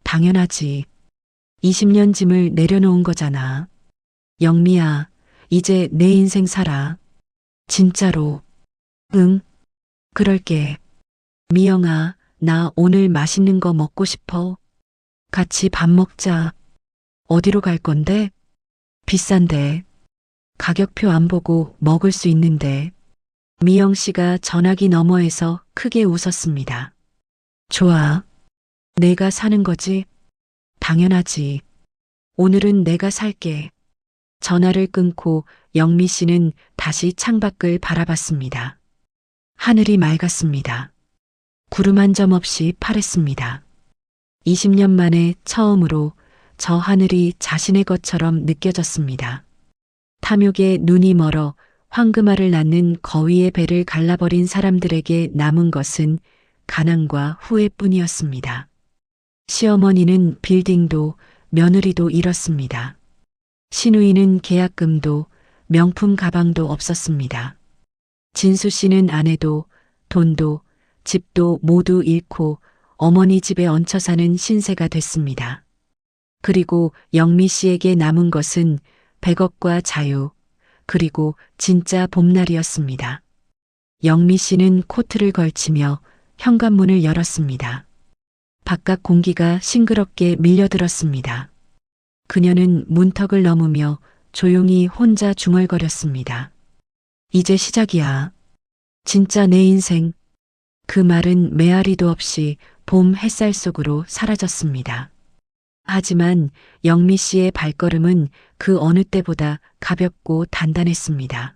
Speaker 1: 당연하지. 20년 짐을 내려놓은 거잖아. 영미야, 이제 내 인생 살아. 진짜로. 응, 그럴게. 미영아, 나 오늘 맛있는 거 먹고 싶어. 같이 밥 먹자. 어디로 갈 건데? 비싼데. 가격표 안 보고 먹을 수 있는데. 미영 씨가 전화기 너머에서 크게 웃었습니다. 좋아. 내가 사는 거지? 당연하지. 오늘은 내가 살게. 전화를 끊고 영미 씨는 다시 창밖을 바라봤습니다. 하늘이 맑았습니다. 구름 한 점 없이 파랬습니다. 20년 만에 처음으로 저 하늘이 자신의 것처럼 느껴졌습니다. 탐욕에 눈이 멀어 황금알을 낳는 거위의 배를 갈라버린 사람들에게 남은 것은 가난과 후회뿐이었습니다. 시어머니는 빌딩도 며느리도 잃었습니다. 시누이는 계약금도 명품 가방도 없었습니다. 진수 씨는 아내도 돈도 집도 모두 잃고 어머니 집에 얹혀 사는 신세가 됐습니다. 그리고 영미 씨에게 남은 것은 100억과 자유, 그리고 진짜 봄날이었습니다. 영미 씨는 코트를 걸치며 현관문을 열었습니다. 바깥 공기가 싱그럽게 밀려들었습니다. 그녀는 문턱을 넘으며 조용히 혼자 중얼거렸습니다. 이제 시작이야. 진짜 내 인생. 그 말은 메아리도 없이 봄 햇살 속으로 사라졌습니다. 하지만 영미 씨의 발걸음은 그 어느 때보다 가볍고 단단했습니다.